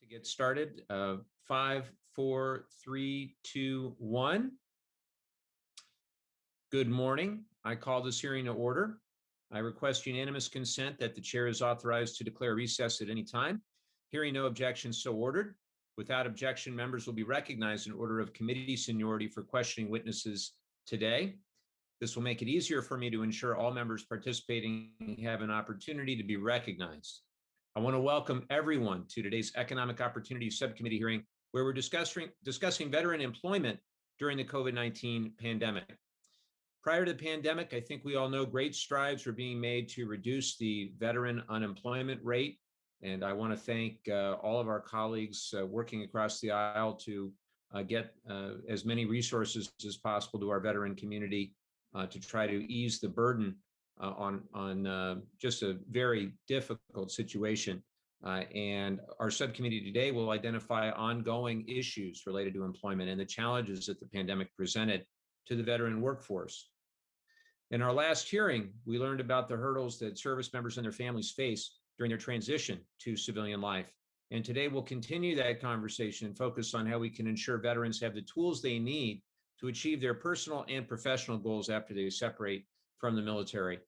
Get started. 5, 4, 3, 2, 1. Good morning. I call this hearing to order. I request unanimous consent that the chair is authorized to declare recess at any time. Hearing no objections, so ordered. Without objection, members will be recognized in order of committee seniority for questioning witnesses today. This will make it easier for me to ensure all members participating have an opportunity to be recognized. I want to welcome everyone to today's Economic Opportunity Subcommittee hearing, where we're discussing veteran employment during the COVID-19 pandemic. Prior to the pandemic, I think we all know great strides were being made to reduce the veteran unemployment rate. And I want to thank all of our colleagues working across the aisle to get as many resources as possible to our veteran community to try to ease the burden on just a very difficult situation. And our subcommittee today will identify ongoing issues related to employment and the challenges that the pandemic presented to the veteran workforce. In our last hearing, we learned about the hurdles that service members and their families face during their transition to civilian life. And today we'll continue that conversation and focus on how we can ensure veterans have the tools they need to achieve their personal and professional goals after they separate from the military.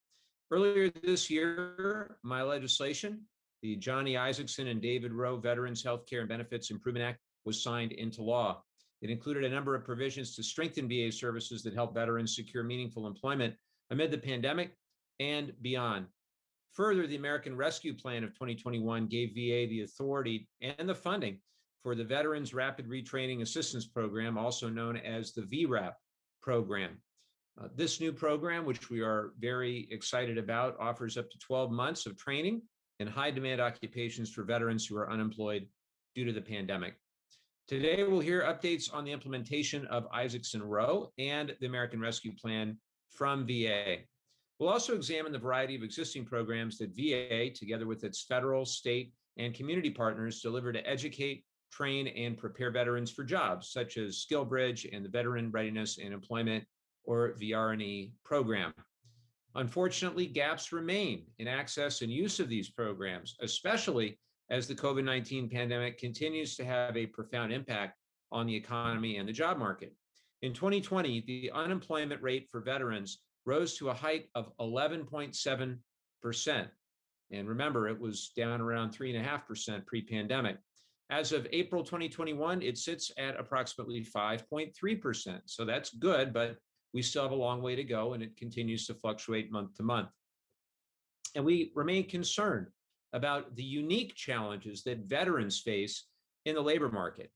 Earlier this year, my legislation, the Johnny Isakson and David Rowe Veterans Healthcare and Benefits Improvement Act, was signed into law. It included a number of provisions to strengthen VA services that help veterans secure meaningful employment amid the pandemic and beyond. Further, the American Rescue Plan of 2021 gave VA the authority and the funding for the Veterans Rapid Retraining Assistance Program, also known as the VRAP program. This new program, which we are very excited about, offers up to 12 months of training in high-demand occupations for veterans who are unemployed due to the pandemic. Today, we'll hear updates on the implementation of Isakson Rowe and the American Rescue Plan from VA. We'll also examine the variety of existing programs that VA, together with its federal, state, and community partners, deliver to educate, train, and prepare veterans for jobs, such as Skillbridge and the Veteran Readiness and Employment, or VRNE program. Unfortunately, gaps remain in access and use of these programs, especially as the COVID-19 pandemic continues to have a profound impact on the economy and the job market. In 2020, the unemployment rate for veterans rose to a height of 11.7%. And remember, it was down around 3.5% pre-pandemic. As of April 2021, it sits at approximately 5.3%. So that's good, but we still have a long way to go, and it continues to fluctuate month to month. And we remain concerned about the unique challenges that veterans face in the labor market.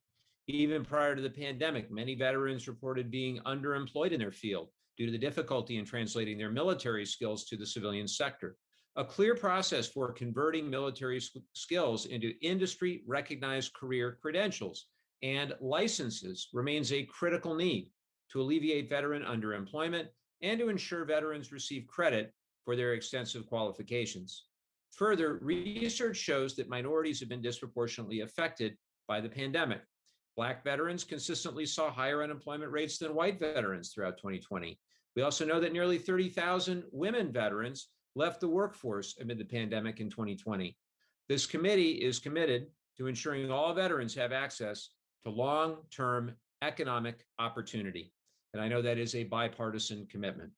Even prior to the pandemic, many veterans reported being underemployed in their field due to the difficulty in translating their military skills to the civilian sector. A clear process for converting military skills into industry-recognized career credentials and licenses remains a critical need to alleviate veteran underemployment and to ensure veterans receive credit for their extensive qualifications. Further, research shows that minorities have been disproportionately affected by the pandemic. Black veterans consistently saw higher unemployment rates than white veterans throughout 2020. We also know that nearly 30,000 women veterans left the workforce amid the pandemic in 2020. This committee is committed to ensuring all veterans have access to long-term economic opportunity. And I know that is a bipartisan commitment.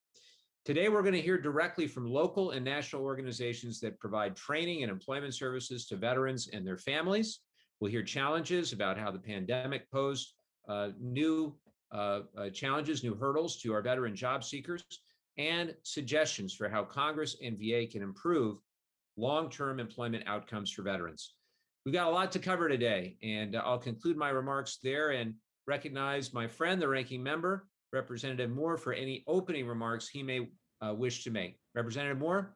Today, we're going to hear directly from local and national organizations that provide training and employment services to veterans and their families. We'll hear challenges about how the pandemic posed new challenges, new hurdles to our veteran job seekers, and suggestions for how Congress and VA can improve long-term employment outcomes for veterans. We've got a lot to cover today, and I'll conclude my remarks there and recognize my friend, the ranking member, Representative Moore, for any opening remarks he may wish to make. Representative Moore?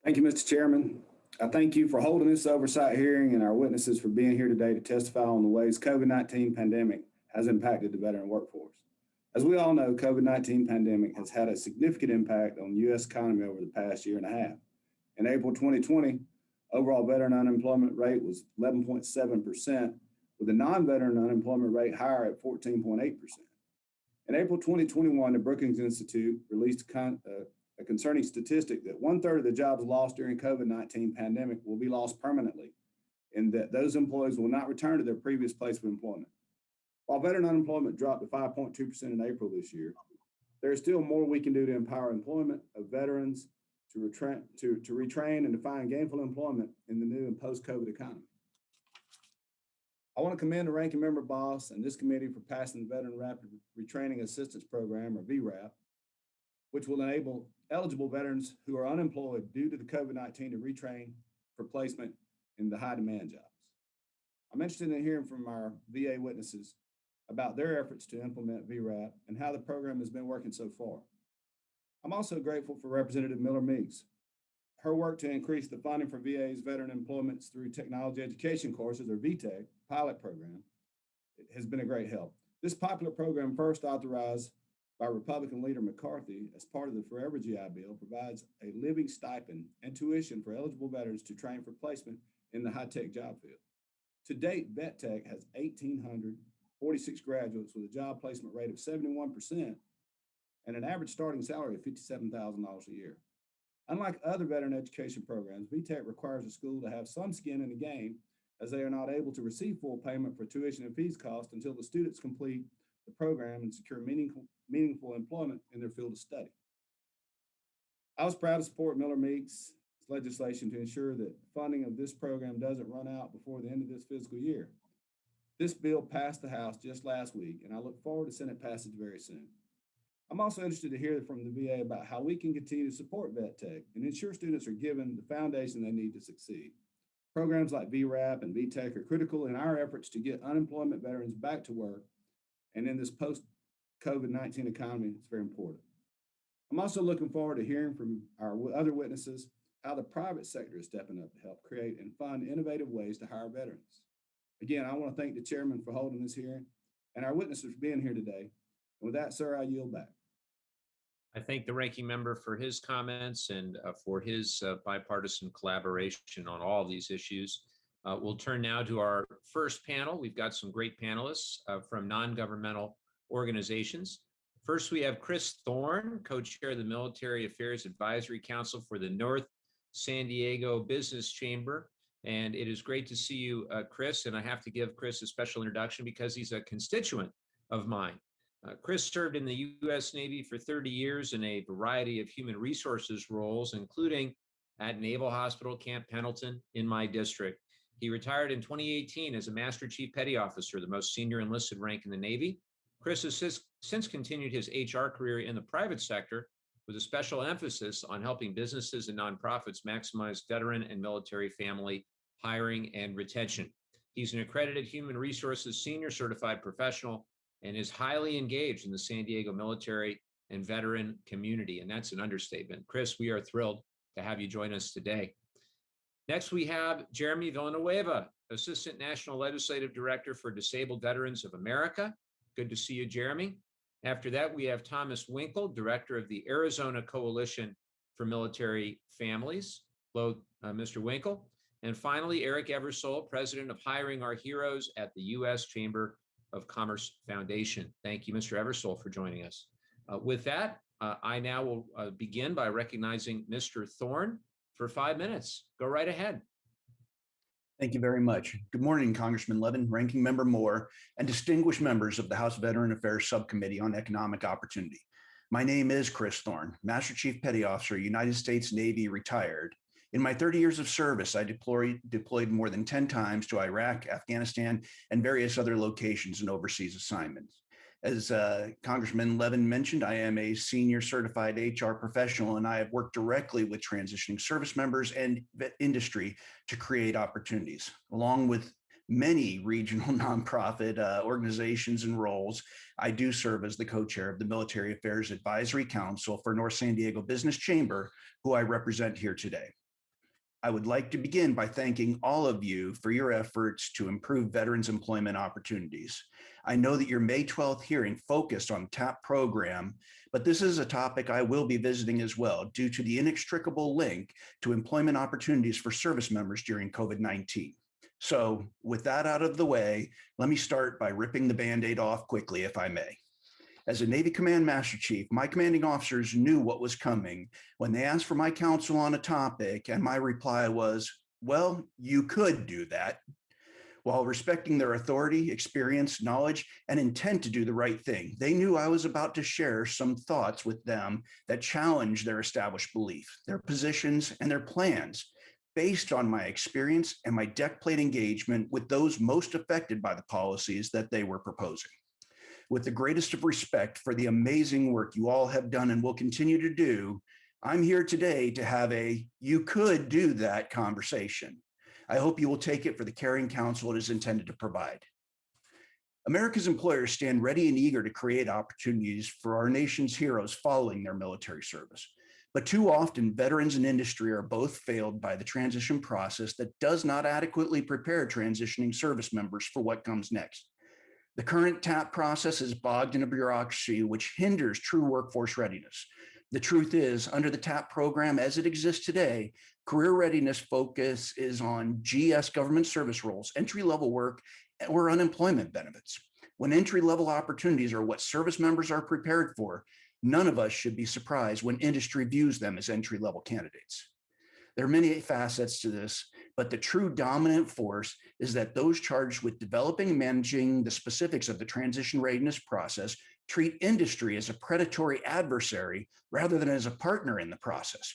Thank you, Mr. Chairman. I thank you for holding this oversight hearing and our witnesses for being here today to testify on the ways COVID-19 pandemic has impacted the veteran workforce. As we all know, COVID-19 pandemic has had a significant impact on the U.S. economy over the past year and a half. In April 2020, overall veteran unemployment rate was 11.7%, with the non-veteran unemployment rate higher at 14.8%. In April 2021, the Brookings Institute released a concerning statistic that 1/3 of the jobs lost during COVID-19 pandemic will be lost permanently and that those employees will not return to their previous place of employment. While veteran unemployment dropped to 5.2% in April this year, there is still more we can do to empower employment of veterans to retrain and to find gainful employment in the new and post-COVID economy. I want to commend the Ranking Member Boss and this committee for passing the Veteran Rapid Retraining Assistance Program, or VRAP, which will enable eligible veterans who are unemployed due to the COVID-19 to retrain for placement in the high demand jobs. I'm interested in hearing from our VA witnesses about their efforts to implement VRAP and how the program has been working so far. I'm also grateful for Representative Miller Meeks. Her work to increase the funding for VA's veteran employments through technology education courses, or VTech, pilot program, has been a great help. This popular program, first authorized by Republican leader McCarthy as part of the Forever GI Bill, provides a living stipend and tuition for eligible veterans to train for placement in the high-tech job field. To date, VetTech has 1,846 graduates with a job placement rate of 71% and an average starting salary of $57,000 a year. Unlike other veteran education programs, VTech requires a school to have some skin in the game, as they are not able to receive full payment for tuition and fees costs until the students complete the program and secure meaningful employment in their field of study. I was proud to support Miller Meeks' legislation to ensure that funding of this program doesn't run out before the end of this fiscal year. This bill passed the House just last week, and I look forward to Senate passage very soon. I'm also interested to hear from the VA about how we can continue to support VetTech and ensure students are given the foundation they need to succeed. Programs like VRAP and VTech are critical in our efforts to get unemployment veterans back to work, and in this post-COVID-19 economy, it's very important. I'm also looking forward to hearing from our other witnesses how the private sector is stepping up to help create and fund innovative ways to hire veterans. Again, I want to thank the chairman for holding this hearing and our witnesses for being here today. And with that, sir, I yield back. I thank the ranking member for his comments and for his bipartisan collaboration on all these issues. We'll turn now to our first panel. We've got some great panelists from non-governmental organizations. First, we have Chris Thorne, co-chair of the Military Affairs Advisory Council for the North San Diego Business Chamber. And it is great to see you, Chris. And I have to give Chris a special introduction because he's a constituent of mine. Chris served in the U.S. Navy for 30 years in a variety of human resources roles, including at Naval Hospital Camp Pendleton in my district. He retired in 2018 as a Master Chief Petty Officer, the most senior enlisted rank in the Navy. Chris has since continued his HR career in the private sector with a special emphasis on helping businesses and nonprofits maximize veteran and military family hiring and retention. He's an accredited human resources senior certified professional and is highly engaged in the San Diego military and veteran community. And that's an understatement. Chris, we are thrilled to have you join us today. Next, we have Jeremy Villanueva, Assistant National Legislative Director for Disabled Veterans of America. Good to see you, Jeremy. After that, we have Thomas Winkle, Director of the Arizona Coalition for Military Families. Hello, Mr. Winkle. And finally, Eric Eversole, President of Hiring Our Heroes at the U.S. Chamber of Commerce Foundation. Thank you, Mr. Eversole, for joining us. With that, I now will begin by recognizing Mr. Thorne for 5 minutes. Go right ahead. Thank you very much. Good morning, Congressman Levin, Ranking Member Moore, and distinguished members of the House Veteran Affairs Subcommittee on Economic Opportunity. My name is Chris Thorne, Master Chief Petty Officer, United States Navy, retired. In my 30 years of service, I deployed more than 10 times to Iraq, Afghanistan, and various other locations and overseas assignments. As Congressman Levin mentioned, I am a senior certified HR professional, and I have worked directly with transitioning service members and industry to create opportunities. Along with many regional nonprofit organizations and roles, I do serve as the co-chair of the Military Affairs Advisory Council for North San Diego Business Chamber, who I represent here today. I would like to begin by thanking all of you for your efforts to improve veterans' employment opportunities. I know that your May 12th hearing focused on the TAP program, but this is a topic I will be visiting as well due to the inextricable link to employment opportunities for service members during COVID-19. So with that out of the way, let me start by ripping the Band-Aid off quickly, if I may. As a Navy Command Master Chief, my commanding officers knew what was coming when they asked for my counsel on a topic, and my reply was, Well, you could do that while respecting their authority, experience, knowledge, and intent to do the right thing. They knew I was about to share some thoughts with them that challenged their established belief, their positions, and their plans based on my experience and my deck plate engagement with those most affected by the policies that they were proposing. With the greatest of respect for the amazing work you all have done and will continue to do, I'm here today to have a "you could do that" conversation. I hope you will take it for the caring counsel it is intended to provide. America's employers stand ready and eager to create opportunities for our nation's heroes following their military service. But too often, veterans and industry are both failed by the transition process that does not adequately prepare transitioning service members for what comes next. The current TAP process is bogged in a bureaucracy which hinders true workforce readiness. The truth is, under the TAP program as it exists today, career readiness focus is on GS government service roles, entry-level work, or unemployment benefits. When entry-level opportunities are what service members are prepared for, none of us should be surprised when industry views them as entry-level candidates. There are many facets to this, but the true dominant force is that those charged with developing and managing the specifics of the transition readiness process treat industry as a predatory adversary rather than as a partner in the process.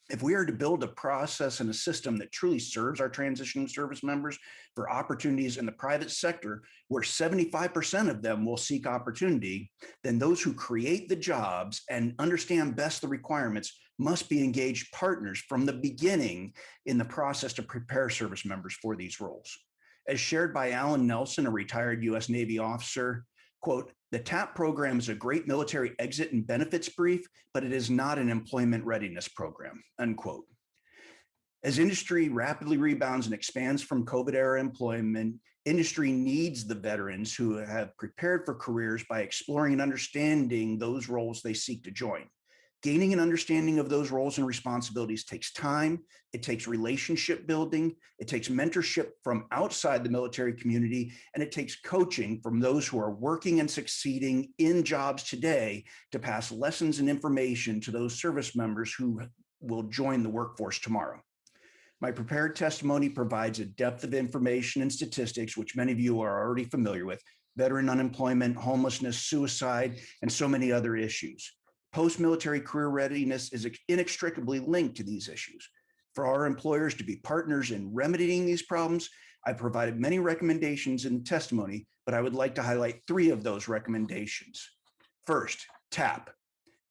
If we are to build a process and a system that truly serves our transitioning service members for opportunities in the private sector, where 75% of them will seek opportunity, then those who create the jobs and understand best the requirements must be engaged partners from the beginning in the process to prepare service members for these roles. As shared by Alan Nelson, a retired U.S. Navy officer, quote, "The TAP program is a great military exit and benefits brief, but it is not an employment readiness program," unquote. As industry rapidly rebounds and expands from COVID era employment, industry needs the veterans who have prepared for careers by exploring and understanding those roles they seek to join. Gaining an understanding of those roles and responsibilities takes time, it takes relationship building, it takes mentorship from outside the military community, and it takes coaching from those who are working and succeeding in jobs today to pass lessons and information to those service members who will join the workforce tomorrow. My prepared testimony provides a depth of information and statistics, which many of you are already familiar with: veteran unemployment, homelessness, suicide, and so many other issues. Post-military career readiness is inextricably linked to these issues. For our employers to be partners in remedying these problems, I provided many recommendations in the testimony, but I would like to highlight 3 of those recommendations. First, TAP.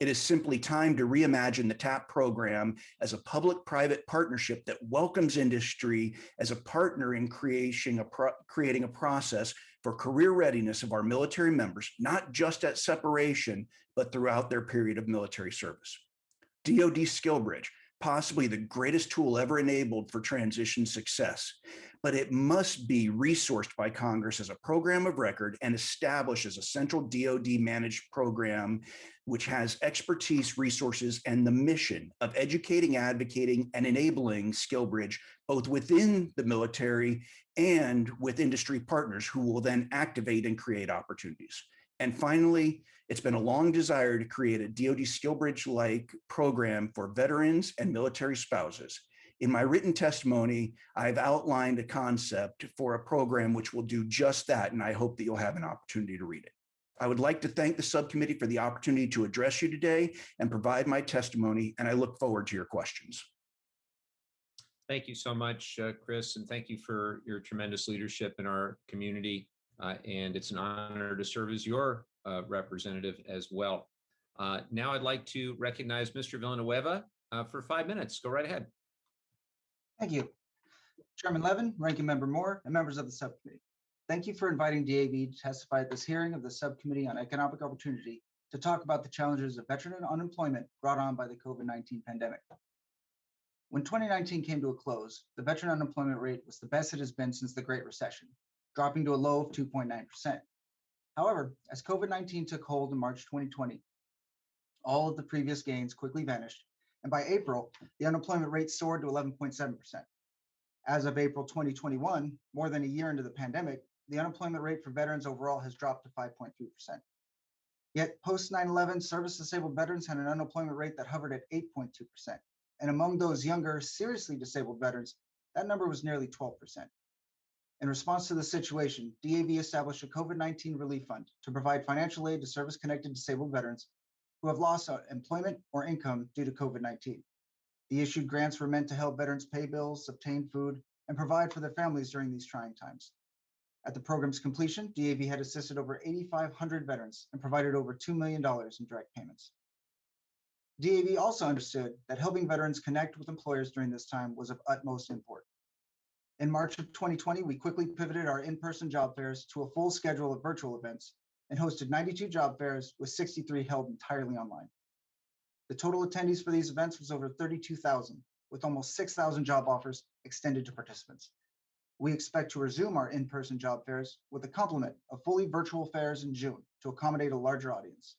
It is simply time to reimagine the TAP program as a public-private partnership that welcomes industry as a partner in creating a process for career readiness of our military members, not just at separation, but throughout their period of military service. DoD Skillbridge, possibly the greatest tool ever enabled for transition success, but it must be resourced by Congress as a program of record and established as a central DoD managed program which has expertise, resources, and the mission of educating, advocating, and enabling Skillbridge both within the military and with industry partners who will then activate and create opportunities. And finally, it's been a long desire to create a DoD Skillbridge-like program for veterans and military spouses. In my written testimony, I've outlined a concept for a program which will do just that, and I hope that you'll have an opportunity to read it. I would like to thank the subcommittee for the opportunity to address you today and provide my testimony, and I look forward to your questions. Thank you so much, Chris, and thank you for your tremendous leadership in our community. And it's an honor to serve as your representative as well. Now I'd like to recognize Mr. Villanueva for 5 minutes. Go right ahead. Thank you. Chairman Levin, Ranking Member Moore, and members of the subcommittee. Thank you for inviting DAV to testify at this hearing of the Subcommittee on Economic Opportunity to talk about the challenges of veteran unemployment brought on by the COVID-19 pandemic. When 2019 came to a close, the veteran unemployment rate was the best it has been since the Great Recession, dropping to a low of 2.9%. However, as COVID-19 took hold in March 2020, all of the previous gains quickly vanished, and by April, the unemployment rate soared to 11.7%. As of April 2021, more than a year into the pandemic, the unemployment rate for veterans overall has dropped to 5.3%. Yet post 9/11, service-disabled veterans had an unemployment rate that hovered at 8.2%. And among those younger, seriously disabled veterans, that number was nearly 12%. In response to the situation, DAV established a COVID-19 relief fund to provide financial aid to service-connected disabled veterans who have lost employment or income due to COVID-19. The issued grants were meant to help veterans pay bills, obtain food, and provide for their families during these trying times. At the program's completion, DAV had assisted over 8,500 veterans and provided over $2 million in direct payments. DAV also understood that helping veterans connect with employers during this time was of utmost import. In March of 2020, we quickly pivoted our in-person job fairs to a full schedule of virtual events and hosted 92 job fairs with 63 held entirely online. The total attendees for these events was over 32,000, with almost 6,000 job offers extended to participants. We expect to resume our in-person job fairs with a complement of fully virtual fairs in June to accommodate a larger audience.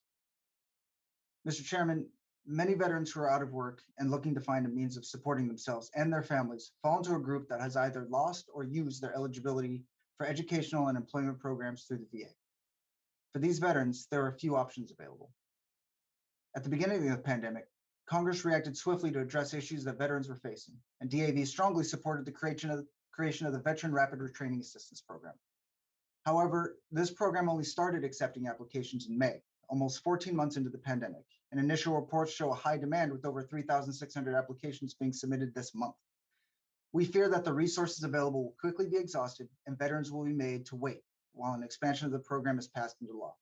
Mr. Chairman, many veterans who are out of work and looking to find a means of supporting themselves and their families fall into a group that has either lost or used their eligibility for educational and employment programs through the VA. For these veterans, there are a few options available. At the beginning of the pandemic, Congress reacted swiftly to address issues that veterans were facing, and DAV strongly supported the creation of the Veteran Rapid Retraining Assistance Program. However, this program only started accepting applications in May, almost 14 months into the pandemic, and initial reports show a high demand with over 3,600 applications being submitted this month. We fear that the resources available will quickly be exhausted and veterans will be made to wait while an expansion of the program is passed into law.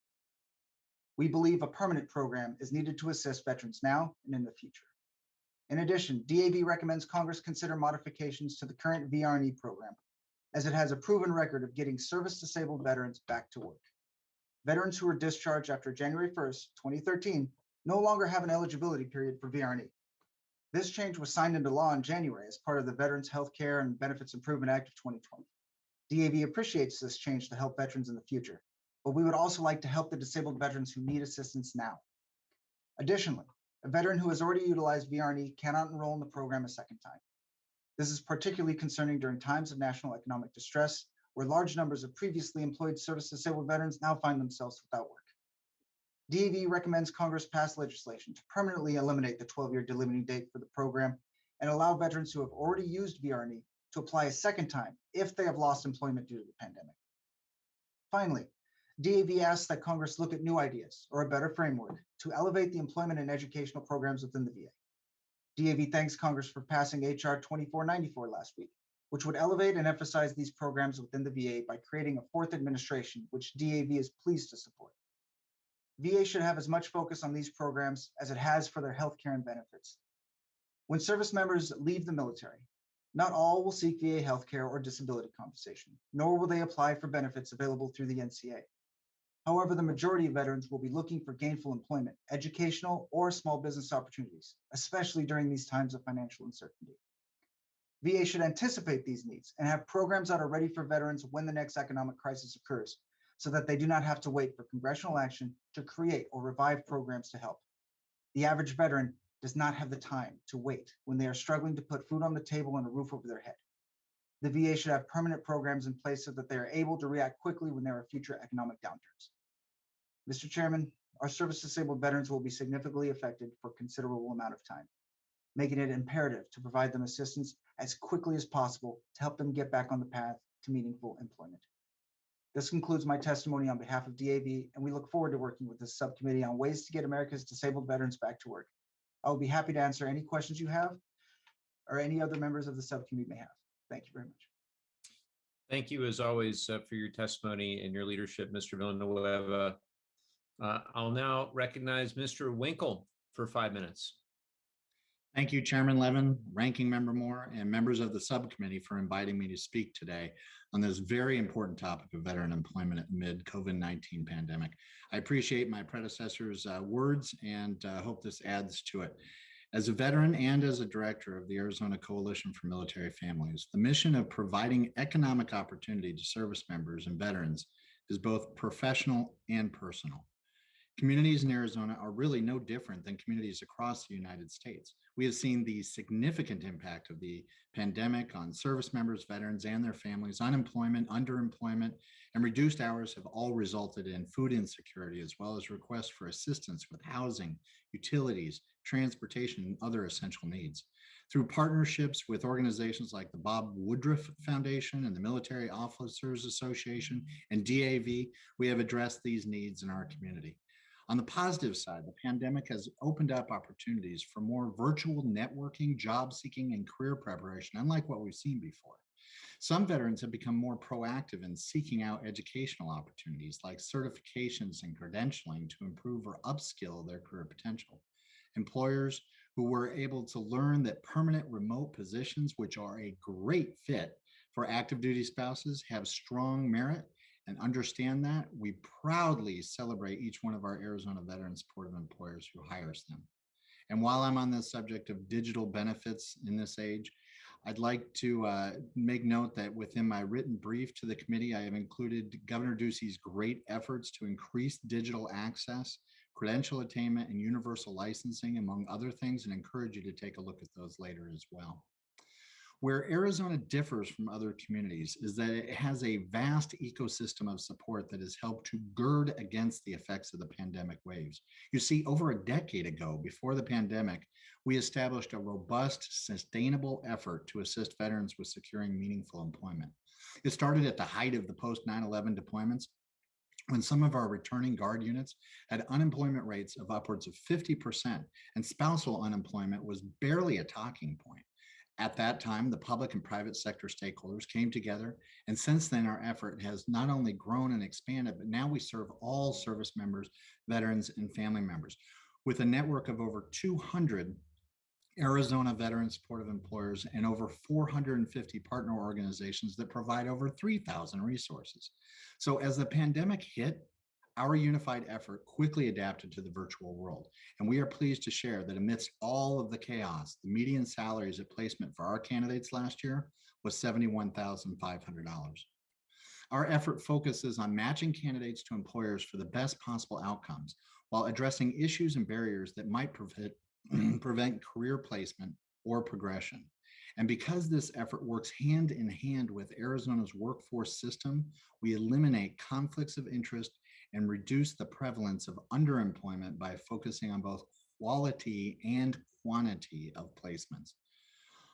We believe a permanent program is needed to assist veterans now and in the future. In addition, DAV recommends Congress consider modifications to the current VRNE program, as it has a proven record of getting service-disabled veterans back to work. Veterans who were discharged after January 1st, 2013, no longer have an eligibility period for VRNE. This change was signed into law in January as part of the Veterans Healthcare and Benefits Improvement Act of 2020. DAV appreciates this change to help veterans in the future, but we would also like to help the disabled veterans who need assistance now. Additionally, a veteran who has already utilized VRNE cannot enroll in the program a second time. This is particularly concerning during times of national economic distress, where large numbers of previously employed service-disabled veterans now find themselves without work. DAV recommends Congress pass legislation to permanently eliminate the 12-year delimiting date for the program and allow veterans who have already used VRNE to apply a second time if they have lost employment due to the pandemic. Finally, DAV asks that Congress look at new ideas or a better framework to elevate the employment and educational programs within the VA. DAV thanks Congress for passing HR 2494 last week, which would elevate and emphasize these programs within the VA by creating a fourth administration, which DAV is pleased to support. VA should have as much focus on these programs as it has for their healthcare and benefits. When service members leave the military, not all will seek VA healthcare or disability compensation, nor will they apply for benefits available through the NCA. However, the majority of veterans will be looking for gainful employment, educational, or small business opportunities, especially during these times of financial uncertainty. VA should anticipate these needs and have programs that are ready for veterans when the next economic crisis occurs, so that they do not have to wait for congressional action to create or revive programs to help. The average veteran does not have the time to wait when they are struggling to put food on the table and a roof over their head. The VA should have permanent programs in place so that they are able to react quickly when there are future economic downturns. Mr. Chairman, our service-disabled veterans will be significantly affected for a considerable amount of time, making it imperative to provide them assistance as quickly as possible to help them get back on the path to meaningful employment. This concludes my testimony on behalf of DAV, and we look forward to working with this subcommittee on ways to get America's disabled veterans back to work. I will be happy to answer any questions you have or any other members of the subcommittee may have. Thank you very much. Thank you, as always, for your testimony and your leadership, Mr. Villanueva. I'll now recognize Mr. Winkle for 5 minutes. Thank you, Chairman Levin, Ranking Member Moore, and members of the subcommittee for inviting me to speak today on this very important topic of veteran employment amid COVID-19 pandemic. I appreciate my predecessor's words and hope this adds to it. As a veteran and as a director of the Arizona Coalition for Military Families, the mission of providing economic opportunity to service members and veterans is both professional and personal. Communities in Arizona are really no different than communities across the United States. We have seen the significant impact of the pandemic on service members, veterans, and their families. Unemployment, underemployment, and reduced hours have all resulted in food insecurity, as well as requests for assistance with housing, utilities, transportation, and other essential needs. Through partnerships with organizations like the Bob Woodruff Foundation and the Military Officers Association and DAV, we have addressed these needs in our community. On the positive side, the pandemic has opened up opportunities for more virtual networking, job seeking, and career preparation, unlike what we've seen before. Some veterans have become more proactive in seeking out educational opportunities like certifications and credentialing to improve or upskill their career potential. Employers who were able to learn that permanent remote positions, which are a great fit for active duty spouses, have strong merit and understand that, we proudly celebrate each one of our Arizona veteran supportive employers who hires them. And while I'm on the subject of digital benefits in this age, I'd like to make note that within my written brief to the committee, I have included Governor Ducey's great efforts to increase digital access, credential attainment, and universal licensing, among other things, and encourage you to take a look at those later as well. Where Arizona differs from other communities is that it has a vast ecosystem of support that has helped to gird against the effects of the pandemic waves. You see, over a decade ago, before the pandemic, we established a robust, sustainable effort to assist veterans with securing meaningful employment. It started at the height of the post 9/11 deployments, when some of our returning Guard units had unemployment rates of upwards of 50%, and spousal unemployment was barely a talking point. At that time, the public and private sector stakeholders came together, and since then our effort has not only grown and expanded, but now we serve all service members, veterans, and family members. With a network of over 200 Arizona veteran supportive employers and over 450 partner organizations that provide over 3,000 resources. So as the pandemic hit, our unified effort quickly adapted to the virtual world. And we are pleased to share that amidst all of the chaos, the median salaries at placement for our candidates last year was $71,500. Our effort focuses on matching candidates to employers for the best possible outcomes while addressing issues and barriers that might prevent career placement or progression. And because this effort works hand in hand with Arizona's workforce system, we eliminate conflicts of interest and reduce the prevalence of underemployment by focusing on both quality and quantity of placements.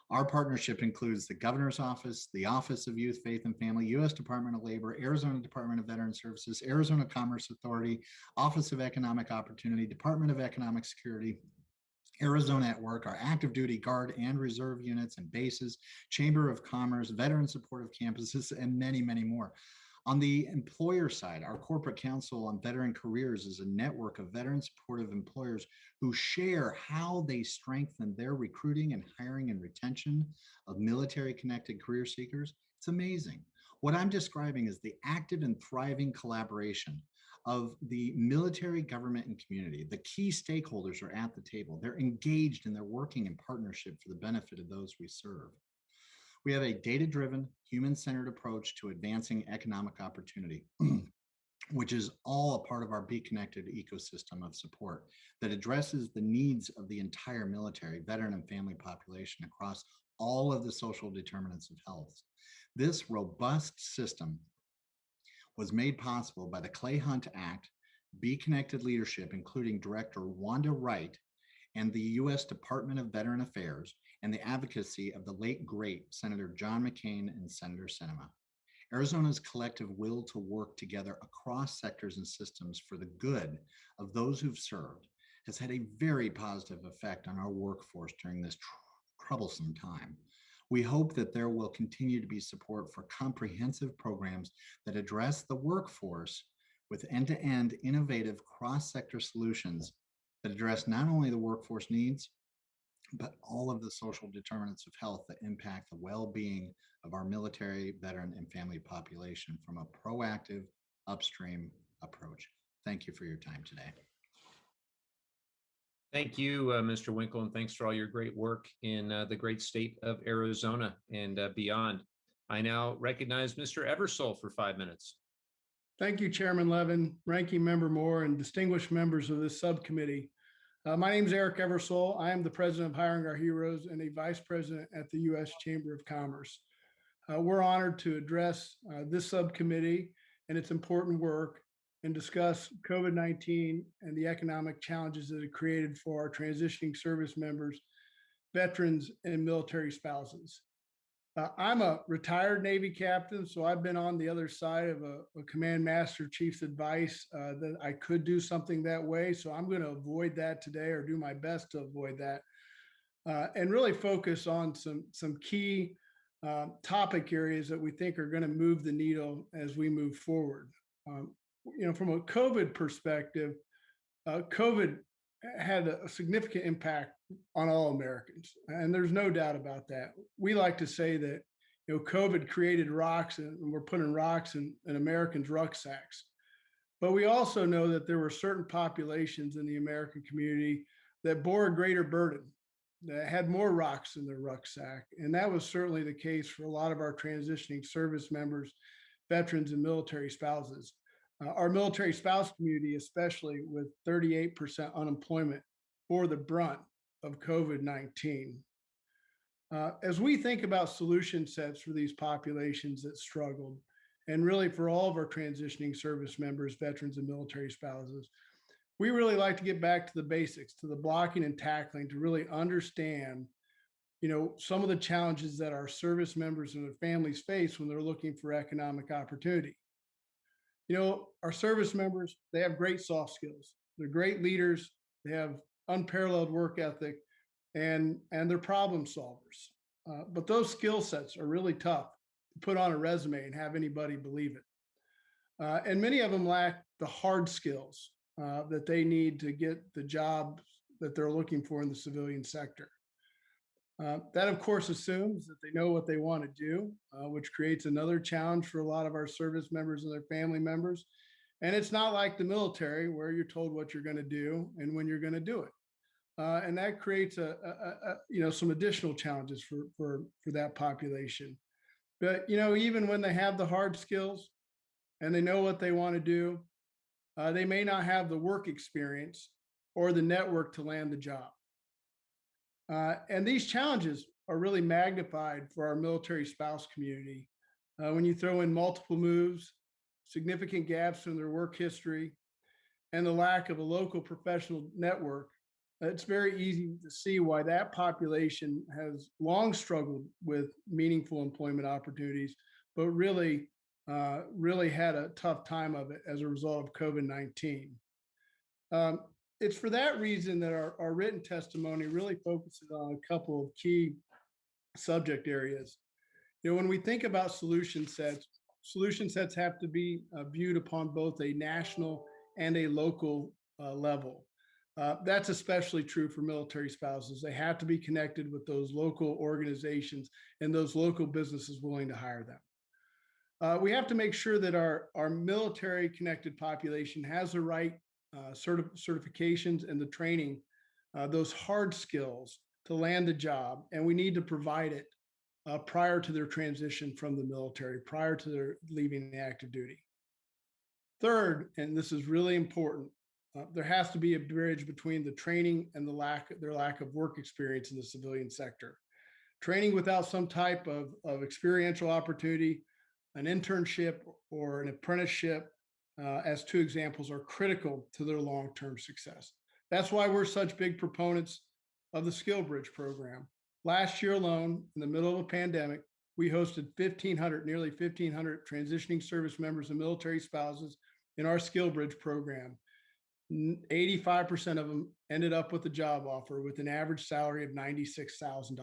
Our partnership includes the Governor's Office, the Office of Youth, Faith, and Family, U.S. Department of Labor, Arizona Department of Veteran Services, Arizona Commerce Authority, Office of Economic Opportunity, Department of Economic Security, Arizona at Work, our active duty Guard and Reserve units and bases, Chamber of Commerce, Veteran Supportive Campuses, and many, many more. On the employer side, our Corporate Council on Veteran Careers is a network of veteran supportive employers who share how they strengthen their recruiting and hiring and retention of military-connected career seekers. It's amazing. What I'm describing is the active and thriving collaboration of the military, government, and community. The key stakeholders are at the table. They're engaged and they're working in partnership for the benefit of those we serve. We have a data-driven, human-centered approach to advancing economic opportunity, which is all a part of our Be Connected ecosystem of support that addresses the needs of the entire military, veteran, and family population across all of the social determinants of health. This robust system was made possible by the Clay Hunt Act, Be Connected leadership, including Director Wanda Wright, and the U.S. Department of Veteran Affairs, and the advocacy of the late great Senator John McCain and Senator Sinema. Arizona's collective will to work together across sectors and systems for the good of those who've served has had a very positive effect on our workforce during this troublesome time. We hope that there will continue to be support for comprehensive programs that address the workforce with end-to-end innovative cross-sector solutions that address not only the workforce needs, but all of the social determinants of health that impact the well-being of our military, veteran, and family population from a proactive upstream approach. Thank you for your time today. Thank you, Mr. Winkle, and thanks for all your great work in the great state of Arizona and beyond. I now recognize Mr. Eversole for 5 minutes. Thank you, Chairman Levin, Ranking Member Moore, and distinguished members of this subcommittee. My name is Eric Eversole. I am the president of Hiring Our Heroes and a vice president at the U.S. Chamber of Commerce. We're honored to address this subcommittee and its important work and discuss COVID-19 and the economic challenges that it created for our transitioning service members, veterans, and military spouses. I'm a retired Navy captain, so I've been on the other side of a command master chief's advice that I could do something that way. So I'm going to avoid that today, or do my best to avoid that, and really focus on some key topic areas that we think are going to move the needle as we move forward. From a COVID perspective, COVID had a significant impact on all Americans, and there's no doubt about that. We like to say that COVID created rocks, and we're putting rocks in Americans' rucksacks. But we also know that there were certain populations in the American community that bore a greater burden, that had more rocks in their rucksack, and that was certainly the case for a lot of our transitioning service members, veterans, and military spouses. Our military spouse community, especially with 38% unemployment, bore the brunt of COVID-19. As we think about solution sets for these populations that struggled, and really for all of our transitioning service members, veterans, and military spouses, we really like to get back to the basics, to the blocking and tackling, to really understand some of the challenges that our service members and their families face when they're looking for economic opportunity. Our service members, they have great soft skills. They're great leaders. They have unparalleled work ethic, and they're problem solvers. But those skill sets are really tough to put on a resume and have anybody believe it. And many of them lack the hard skills that they need to get the jobs that they're looking for in the civilian sector. That, of course, assumes that they know what they want to do, which creates another challenge for a lot of our service members and their family members. And it's not like the military where you're told what you're going to do and when you're going to do it. And that creates some additional challenges for that population. But even when they have the hard skills and they know what they want to do, they may not have the work experience or the network to land the job. And these challenges are really magnified for our military spouse community when you throw in multiple moves, significant gaps in their work history, and the lack of a local professional network. It's very easy to see why that population has long struggled with meaningful employment opportunities, but really had a tough time of it as a result of COVID-19. It's for that reason that our written testimony really focuses on a couple of key subject areas. When we think about solution sets have to be viewed upon both a national and a local level. That's especially true for military spouses. They have to be connected with those local organizations and those local businesses willing to hire them. We have to make sure that our military connected population has the right certifications and the training, those hard skills to land the job, and we need to provide it prior to their transition from the military, prior to their leaving the active duty. Third, and this is really important, there has to be a bridge between the training and their lack of work experience in the civilian sector. Training without some type of experiential opportunity, an internship or an apprenticeship, as two examples, are critical to their long-term success. That's why we're such big proponents of the Skillbridge program. Last year alone, in the middle of a pandemic, we hosted nearly 1,500 transitioning service members and military spouses in our Skillbridge program. 85% of them ended up with a job offer with an average salary of $96,000.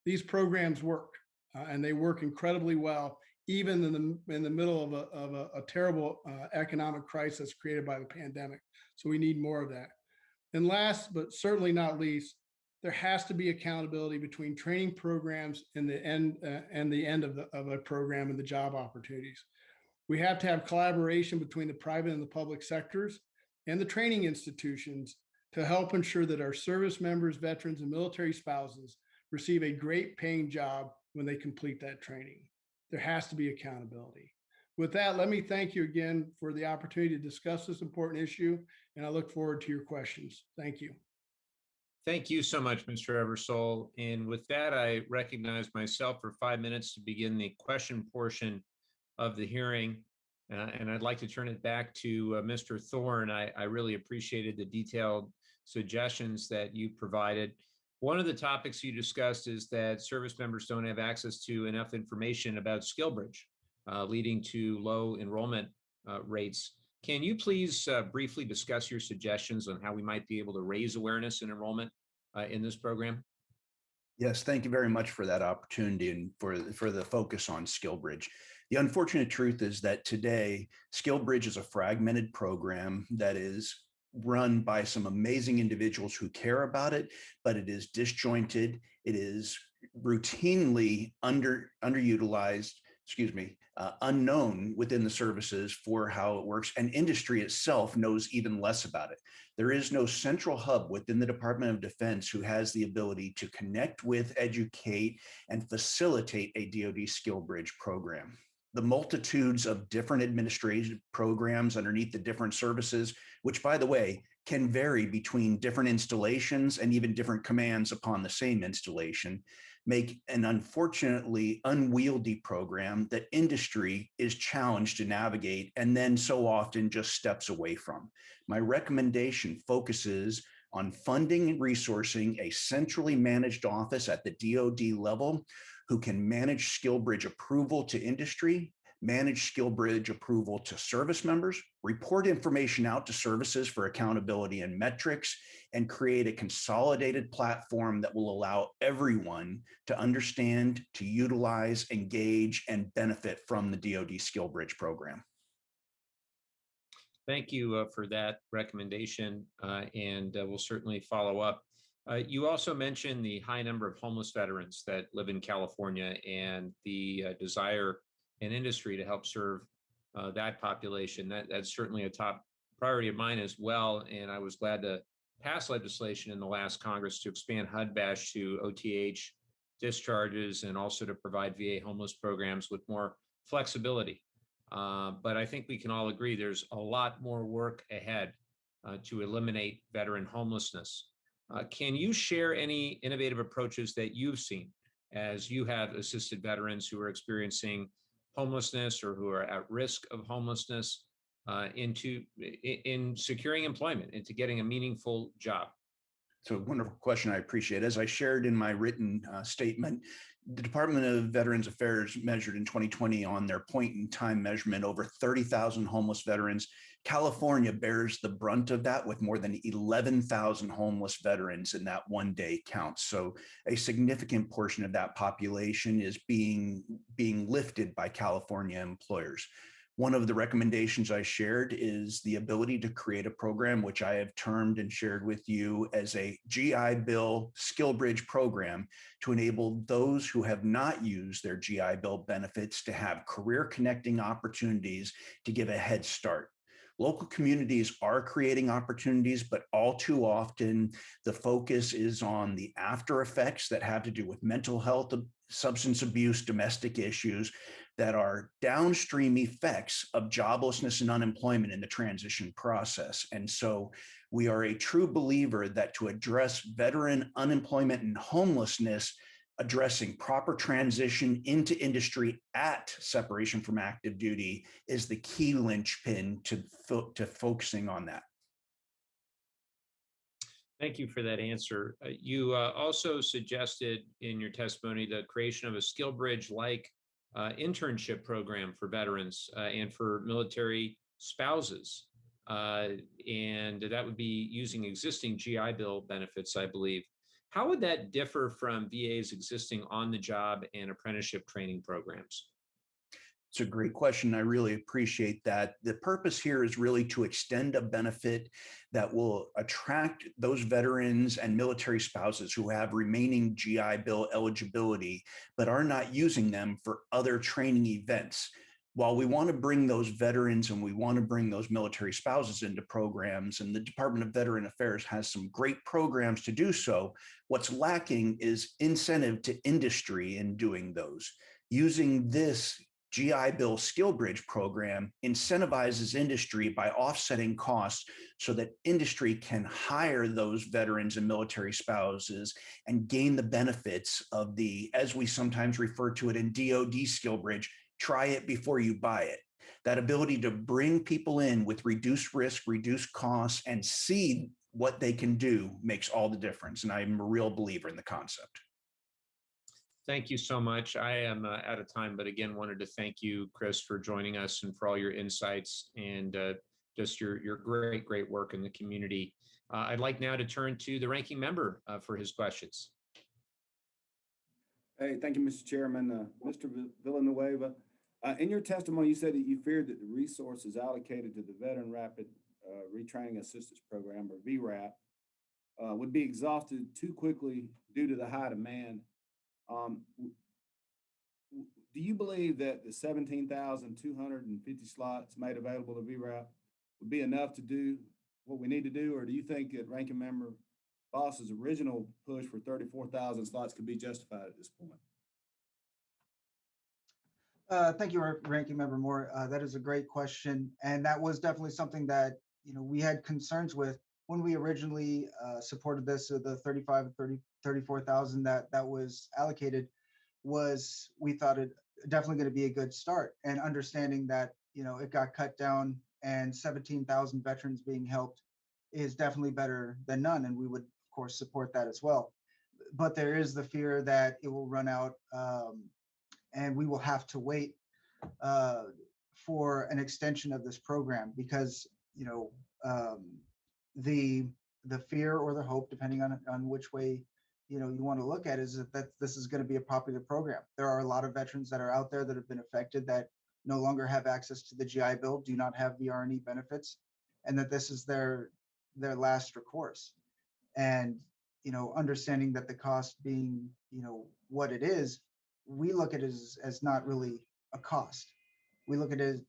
These programs work, and they work incredibly well, even in the middle of a terrible economic crisis created by the pandemic. So we need more of that. And last, but certainly not least, there has to be accountability between training programs and the end of a program and the job opportunities. We have to have collaboration between the private and the public sectors and the training institutions to help ensure that our service members, veterans, and military spouses receive a great paying job when they complete that training. There has to be accountability. With that, let me thank you again for the opportunity to discuss this important issue, and I look forward to your questions. Thank you. Thank you so much, Mr. Eversole. And with that, I recognize myself for 5 minutes to begin the question portion of the hearing. And I'd like to turn it back to Mr. Thorne. I really appreciated the detailed suggestions that you provided. One of the topics you discussed is that service members don't have access to enough information about Skillbridge, leading to low enrollment rates. Can you please briefly discuss your suggestions on how we might be able to raise awareness and enrollment in this program? Yes, thank you very much for that opportunity and for the focus on Skillbridge. The unfortunate truth is that today, Skillbridge is a fragmented program that is run by some amazing individuals who care about it, but it is disjointed. It is routinely underutilized, unknown within the services for how it works, and industry itself knows even less about it. There is no central hub within the Department of Defense who has the ability to connect with, educate, and facilitate a DoD Skillbridge program. The multitudes of different administrative programs underneath the different services, which, by the way, can vary between different installations and even different commands upon the same installation, make an unfortunately unwieldy program that industry is challenged to navigate and then so often just steps away from. My recommendation focuses on funding and resourcing a centrally managed office at the DoD level who can manage Skillbridge approval to industry, manage Skillbridge approval to service members, report information out to services for accountability and metrics, and create a consolidated platform that will allow everyone to understand, to utilize, engage, and benefit from the DoD Skillbridge program. Thank you for that recommendation, and we'll certainly follow up. You also mentioned the high number of homeless veterans that live in California and the desire in industry to help serve that population. That's certainly a top priority of mine as well. And I was glad to pass legislation in the last Congress to expand HUD-BASH to OTH discharges and also to provide VA homeless programs with more flexibility. But I think we can all agree there's a lot more work ahead to eliminate veteran homelessness. Can you share any innovative approaches that you've seen as you have assisted veterans who are experiencing homelessness or who are at risk of homelessness in securing employment, into getting a meaningful job? So, wonderful question. I appreciate it. As I shared in my written statement, the Department of Veterans Affairs measured in 2020 on their point in time measurement over 30,000 homeless veterans. California bears the brunt of that with more than 11,000 homeless veterans in that one day count. So a significant portion of that population is being lifted by California employers. One of the recommendations I shared is the ability to create a program, which I have termed and shared with you as a GI Bill Skillbridge program, to enable those who have not used their GI Bill benefits to have career connecting opportunities to give a head start. Local communities are creating opportunities, but all too often the focus is on the after effects that have to do with mental health, substance abuse, domestic issues that are downstream effects of joblessness and unemployment in the transition process. And so we are a true believer that to address veteran unemployment and homelessness, addressing proper transition into industry at separation from active duty is the key linchpin to focusing on that. Thank you for that answer. You also suggested in your testimony the creation of a Skillbridge-like internship program for veterans and for military spouses. And that would be using existing GI Bill benefits, I believe. How would that differ from VA's existing on-the-job and apprenticeship training programs? It's a great question. I really appreciate that. The purpose here is really to extend a benefit that will attract those veterans and military spouses who have remaining GI Bill eligibility, but are not using them for other training events. While we want to bring those veterans and we want to bring those military spouses into programs, and the Department of Veteran Affairs has some great programs to do so, what's lacking is incentive to industry in doing those. Using this GI Bill Skillbridge program incentivizes industry by offsetting costs so that industry can hire those veterans and military spouses and gain the benefits of the, as we sometimes refer to it in DoD Skillbridge, try it before you buy it. That ability to bring people in with reduced risk, reduced costs, and see what they can do makes all the difference. And I'm a real believer in the concept. Thank you so much. I am out of time, but again, wanted to thank you, Chris, for joining us and for all your insights and just your great work in the community. I'd like now to turn to the ranking member for his questions. Hey, thank you, Mr. Chairman. Mr. Villanueva, in your testimony, you said that you feared that the resources allocated to the Veteran Rapid Retraining Assistance Program, or VRAP, would be exhausted too quickly due to the high demand. Do you believe that the 17,250 slots made available to VRAP would be enough to do what we need to do, or do you think that Ranking Member Boss's original push for 34,000 slots could be justified at this point? Thank you, Ranking Member Moore. That is a great question, and that was definitely something that we had concerns with when we originally supported this. The 34,000 that was allocated was, we thought, it definitely going to be a good start, and understanding that it got cut down and 17,000 veterans being helped is definitely better than none, and we would of course support that as well. But there is the fear that it will run out, and we will have to wait for an extension of this program, because the fear or the hope, depending on which way you want to look at, is that this is going to be a popular program. There are a lot of veterans that are out there that have been affected, that no longer have access to the GI Bill, do not have the R&E benefits, and that this is their last recourse. And understanding that the cost being what it is, we look at it as not really a cost. We look at it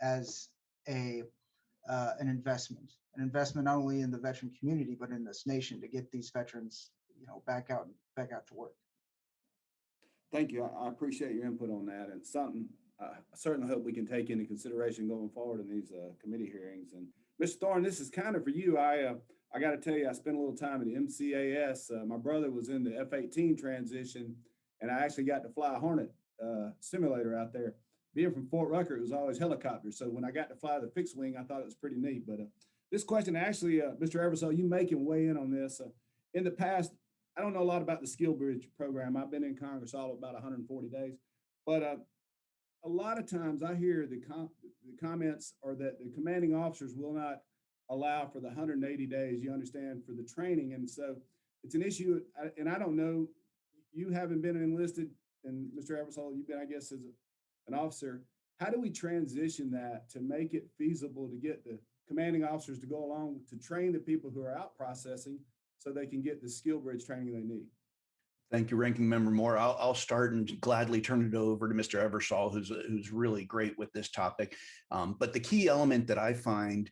as an investment not only in the veteran community, but in this nation, to get these veterans back out to work. Thank you. I appreciate your input on that, and something I certainly hope we can take into consideration going forward in these committee hearings. And Mr. Thorne, this is kind of for you. I got to tell you, I spent a little time at the MCAS. My brother was in the F-18 transition, and I actually got to fly a Hornet simulator out there. Being from Fort Rucker, it was always helicopters. So when I got to fly the fixed wing, I thought it was pretty neat. But this question, actually, Mr. Eversole, you may can weigh in on this. In the past, I don't know a lot about the Skillbridge program. I've been in Congress all of about 140 days. But a lot of times I hear the comments are that the commanding officers will not allow for the 180 days, you understand, for the training. And so it's an issue, and I don't know, you haven't been enlisted, and Mr. Eversole, you've been, I guess, as an officer. How do we transition that to make it feasible to get the commanding officers to go along to train the people who are out processing so they can get the Skillbridge training they need? Thank you, Ranking Member Moore. I'll start and gladly turn it over to Mr. Eversole, who's really great with this topic. But the key element that I find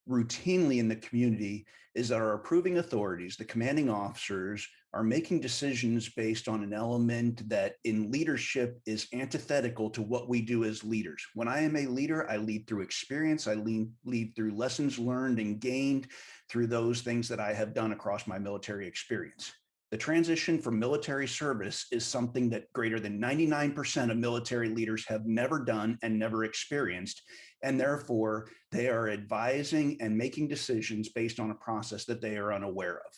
routinely in the community is that our approving authorities, the commanding officers, are making decisions based on an element that in leadership is antithetical to what we do as leaders. When I am a leader, I lead through experience, I lead through lessons learned and gained through those things that I have done across my military experience. The transition from military service is something that greater than 99% of military leaders have never done and never experienced. And therefore, they are advising and making decisions based on a process that they are unaware of.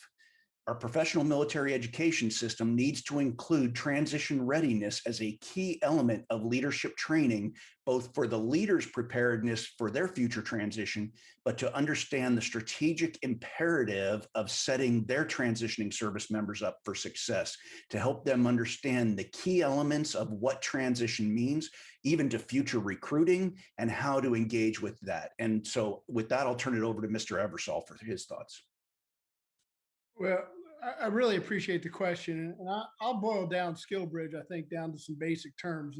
Our professional military education system needs to include transition readiness as a key element of leadership training, both for the leaders' preparedness for their future transition, but to understand the strategic imperative of setting their transitioning service members up for success, to help them understand the key elements of what transition means, even to future recruiting and how to engage with that. And so with that, I'll turn it over to Mr. Eversole for his thoughts. Well, I really appreciate the question, and I'll boil down Skillbridge, I think, down to some basic terms.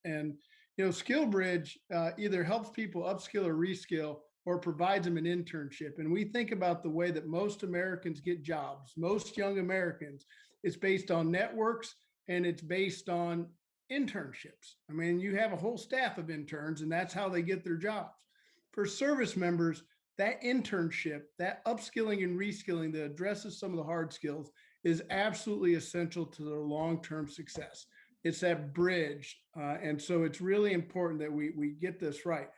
And Skillbridge either helps people upskill or reskill, or provides them an internship. And we think about the way that most Americans get jobs, most young Americans, it's based on networks and it's based on internships. I mean, you have a whole staff of interns, and that's how they get their jobs. For service members, that internship, that upskilling and reskilling that addresses some of the hard skills is absolutely essential to their long-term success. It's that bridge. And so it's really important that we get this right.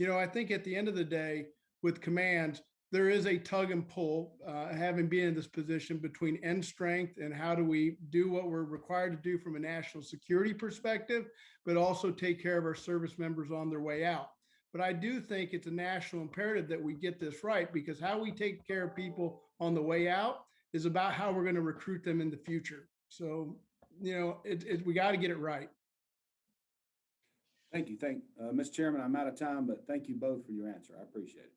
I think at the end of the day, with commands, there is a tug and pull, having been in this position between end strength and how do we do what we're required to do from a national security perspective, but also take care of our service members on their way out. But I do think it's a national imperative that we get this right, because how we take care of people on the way out is about how we're going to recruit them in the future. So, we got to get it right. Thank you. Mr. Chairman, I'm out of time, but thank you both for your answer. I appreciate it.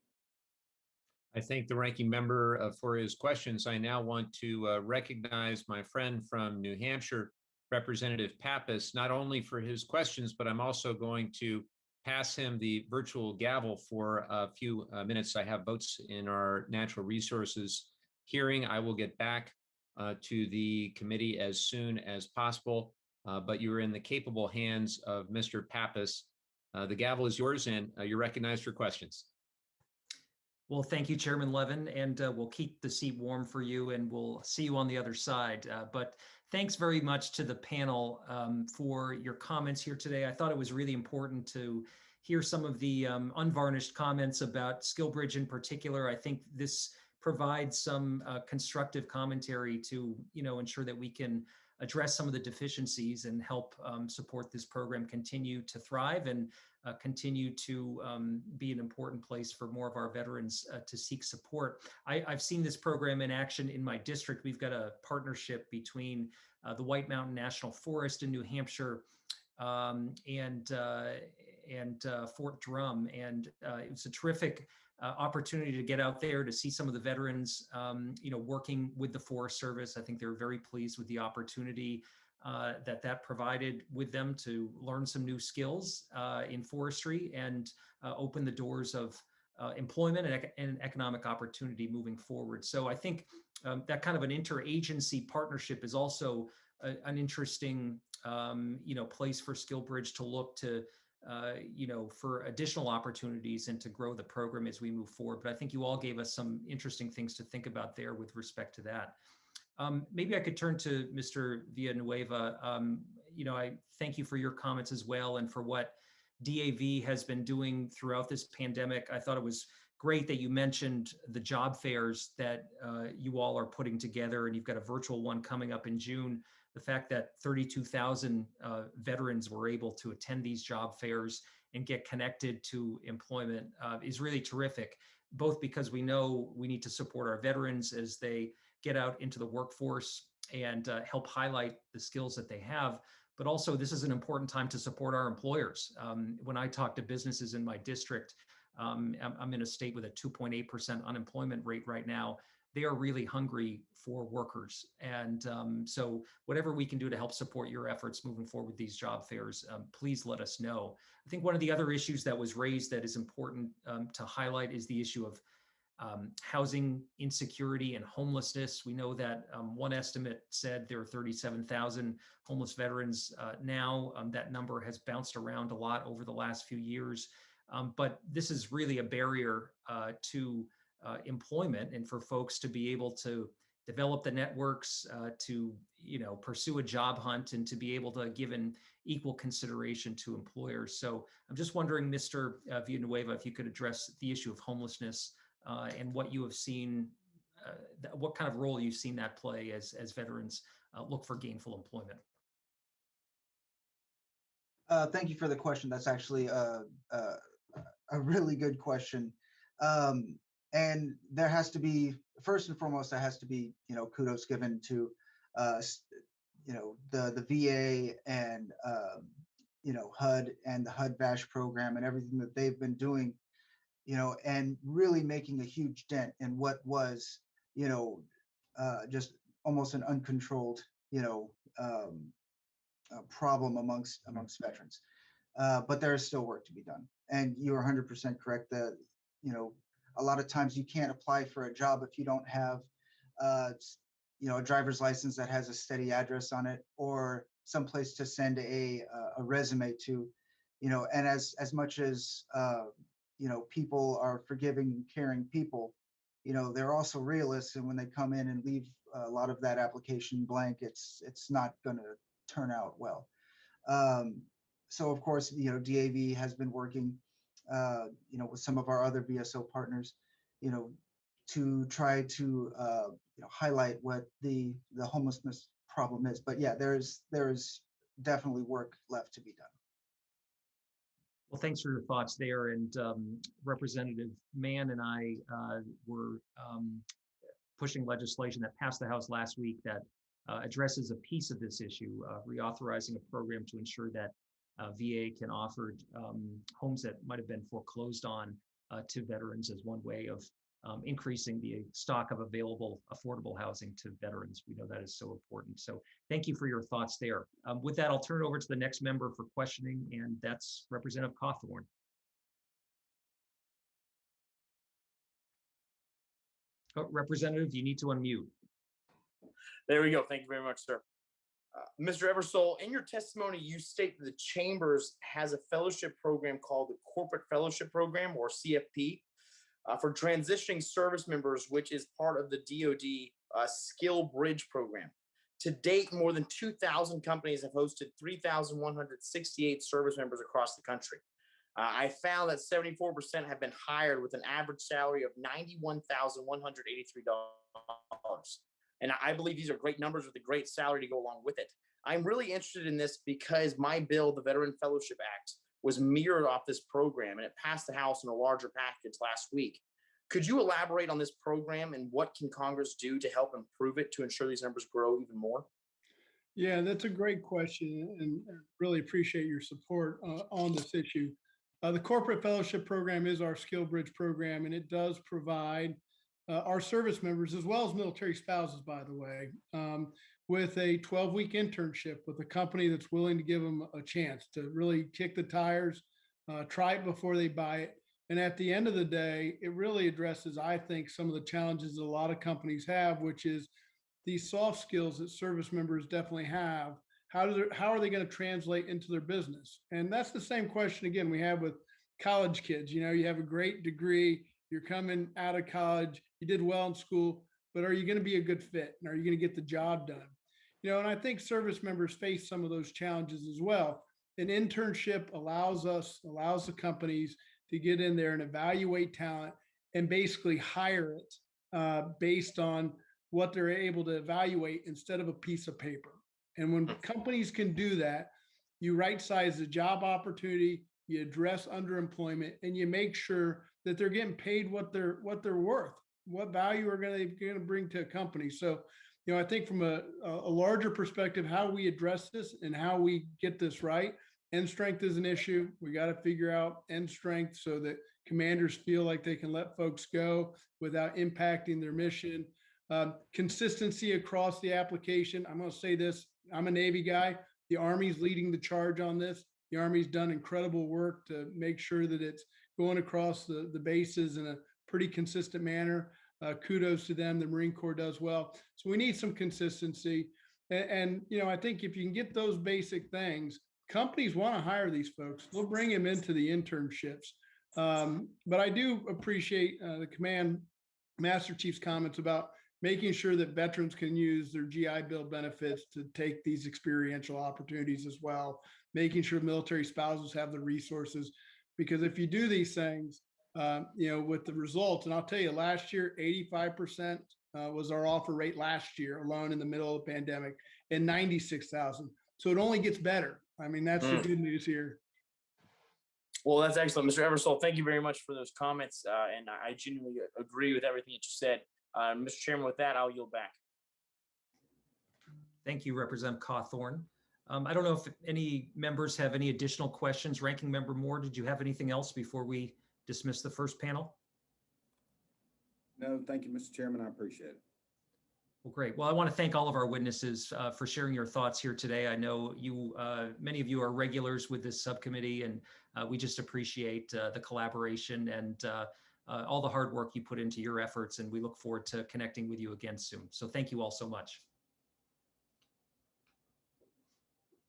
I thank the ranking member for his questions. I now want to recognize my friend from New Hampshire, Representative Pappas, not only for his questions, but I'm also going to pass him the virtual gavel for a few minutes. I have votes in our natural resources hearing. I will get back to the committee as soon as possible, but you're in the capable hands of Mr. Pappas. The gavel is yours, and you're recognized for questions. Well, thank you, Chairman Levin, and we'll keep the seat warm for you, and we'll see you on the other side. But thanks very much to the panel for your comments here today. I thought it was really important to hear some of the unvarnished comments about Skillbridge in particular. I think this provides some constructive commentary to ensure that we can address some of the deficiencies and help support this program continue to thrive and continue to be an important place for more of our veterans to seek support. I've seen this program in action in my district. We've got a partnership between the White Mountain National Forest in New Hampshire and Fort Drum, and it was a terrific opportunity to get out there to see some of the veterans, working with the Forest Service. I think they were very pleased with the opportunity that provided with them to learn some new skills in forestry and open the doors of employment and economic opportunity moving forward. So I think that kind of an interagency partnership is also an interesting, place for Skillbridge to look to, for additional opportunities and to grow the program as we move forward. But I think you all gave us some interesting things to think about there with respect to that. Maybe I could turn to Mr. Villanueva. I thank you for your comments as well and for what DAV has been doing throughout this pandemic. I thought it was great that you mentioned the job fairs that you all are putting together, and you've got a virtual one coming up in June. The fact that 32,000 veterans were able to attend these job fairs and get connected to employment is really terrific, both because we know we need to support our veterans as they get out into the workforce and help highlight the skills that they have. But also, this is an important time to support our employers. When I talk to businesses in my district, I'm in a state with a 2.8% unemployment rate right now. They are really hungry for workers. And so whatever we can do to help support your efforts moving forward with these job fairs, please let us know. I think one of the other issues that was raised that is important to highlight is the issue of housing insecurity and homelessness. We know that one estimate said there are 37,000 homeless veterans now. That number has bounced around a lot over the last few years. But this is really a barrier to employment, and for folks to be able to develop the networks, to pursue a job hunt, and to be able to give an equal consideration to employers. So I'm just wondering, Mr. Villanueva, if you could address the issue of homelessness and what you have seen, what kind of role you've seen that play as veterans look for gainful employment. Thank you for the question. That's actually a really good question. And there has to be, first and foremost, there has to be, kudos given to, the VA and, HUD and the HUD VASH program and everything that they've been doing, and really making a huge dent in what was, just almost an uncontrolled, problem amongst veterans. But there is still work to be done. And you're 100% correct that, a lot of times you can't apply for a job if you don't have, a driver's license that has a steady address on it, or someplace to send a resume to, and as much as, people are forgiving and caring people, they're also realists. And when they come in and leave a lot of that application blank, it's not going to turn out well. So of course, DAV has been working, with some of our other VSO partners, to try to, highlight what the homelessness problem is. But yeah, there's definitely work left to be done. Well, thanks for your thoughts there. And Representative Mann and I were pushing legislation that passed the House last week that addresses a piece of this issue, reauthorizing a program to ensure that VA can offer homes that might have been foreclosed on to veterans as one way of increasing the stock of available affordable housing to veterans. We know that is so important. So thank you for your thoughts there. With that, I'll turn it over to the next member for questioning, and that's Representative Cawthorne. Oh, Representative, you need to unmute. There we go. Thank you very much, sir. Mr. Eversole, in your testimony, you state that the Chambers has a fellowship program called the Corporate Fellowship Program, or CFP, for transitioning service members, which is part of the DoD Skillbridge program. To date, more than 2,000 companies have hosted 3,168 service members across the country. I found that 74% have been hired with an average salary of $91,183. And I believe these are great numbers with a great salary to go along with it. I'm really interested in this because my bill, the Veteran Fellowship Act, was mirrored off this program, and it passed the House in a larger package last week. Could you elaborate on this program and what can Congress do to help improve it to ensure these numbers grow even more? Yeah, that's a great question, and really appreciate your support on this issue. The Corporate Fellowship Program is our Skillbridge program, and it does provide our service members, as well as military spouses, by the way, with a 12-week internship with a company that's willing to give them a chance to really kick the tires, try it before they buy it. And at the end of the day, it really addresses, I think, some of the challenges that a lot of companies have, which is these soft skills that service members definitely have. How are they going to translate into their business? And that's the same question, again, we have with college kids. You have a great degree, you're coming out of college, you did well in school, but are you going to be a good fit? And are you going to get the job done? And I think service members face some of those challenges as well. An internship allows the companies to get in there and evaluate talent and basically hire it based on what they're able to evaluate instead of a piece of paper. And when companies can do that, you right size the job opportunity, you address underemployment, and you make sure that they're getting paid what they're worth. What value are they going to bring to a company? So, I think from a larger perspective, how we address this and how we get this right. End strength is an issue. We got to figure out end strength so that commanders feel like they can let folks go without impacting their mission. Consistency across the application. I'm going to say this. I'm a Navy guy. The Army's leading the charge on this. The Army's done incredible work to make sure that it's going across the bases in a pretty consistent manner. Kudos to them. The Marine Corps does well. So we need some consistency. And I think if you can get those basic things, companies want to hire these folks. They'll bring them into the internships. But I do appreciate the Command Master Chief's comments about making sure that veterans can use their GI Bill benefits to take these experiential opportunities as well, making sure military spouses have the resources. Because if you do these things, with the results, and I'll tell you, last year, 85% was our offer rate last year alone in the middle of the pandemic, and 96,000. So it only gets better. I mean, that's the good news here. Well, that's excellent, Mr. Eversole. Thank you very much for those comments, and I genuinely agree with everything that you said. Mr. Chairman, with that, I'll yield back. Thank you, Representative Cawthorne. I don't know if any members have any additional questions. Ranking Member Moore, did you have anything else before we dismiss the first panel? No, thank you, Mr. Chairman. I appreciate it. Well, great. Well, I want to thank all of our witnesses for sharing your thoughts here today. I know many of you are regulars with this subcommittee, and we just appreciate the collaboration and all the hard work you put into your efforts, and we look forward to connecting with you again soon. So thank you all so much.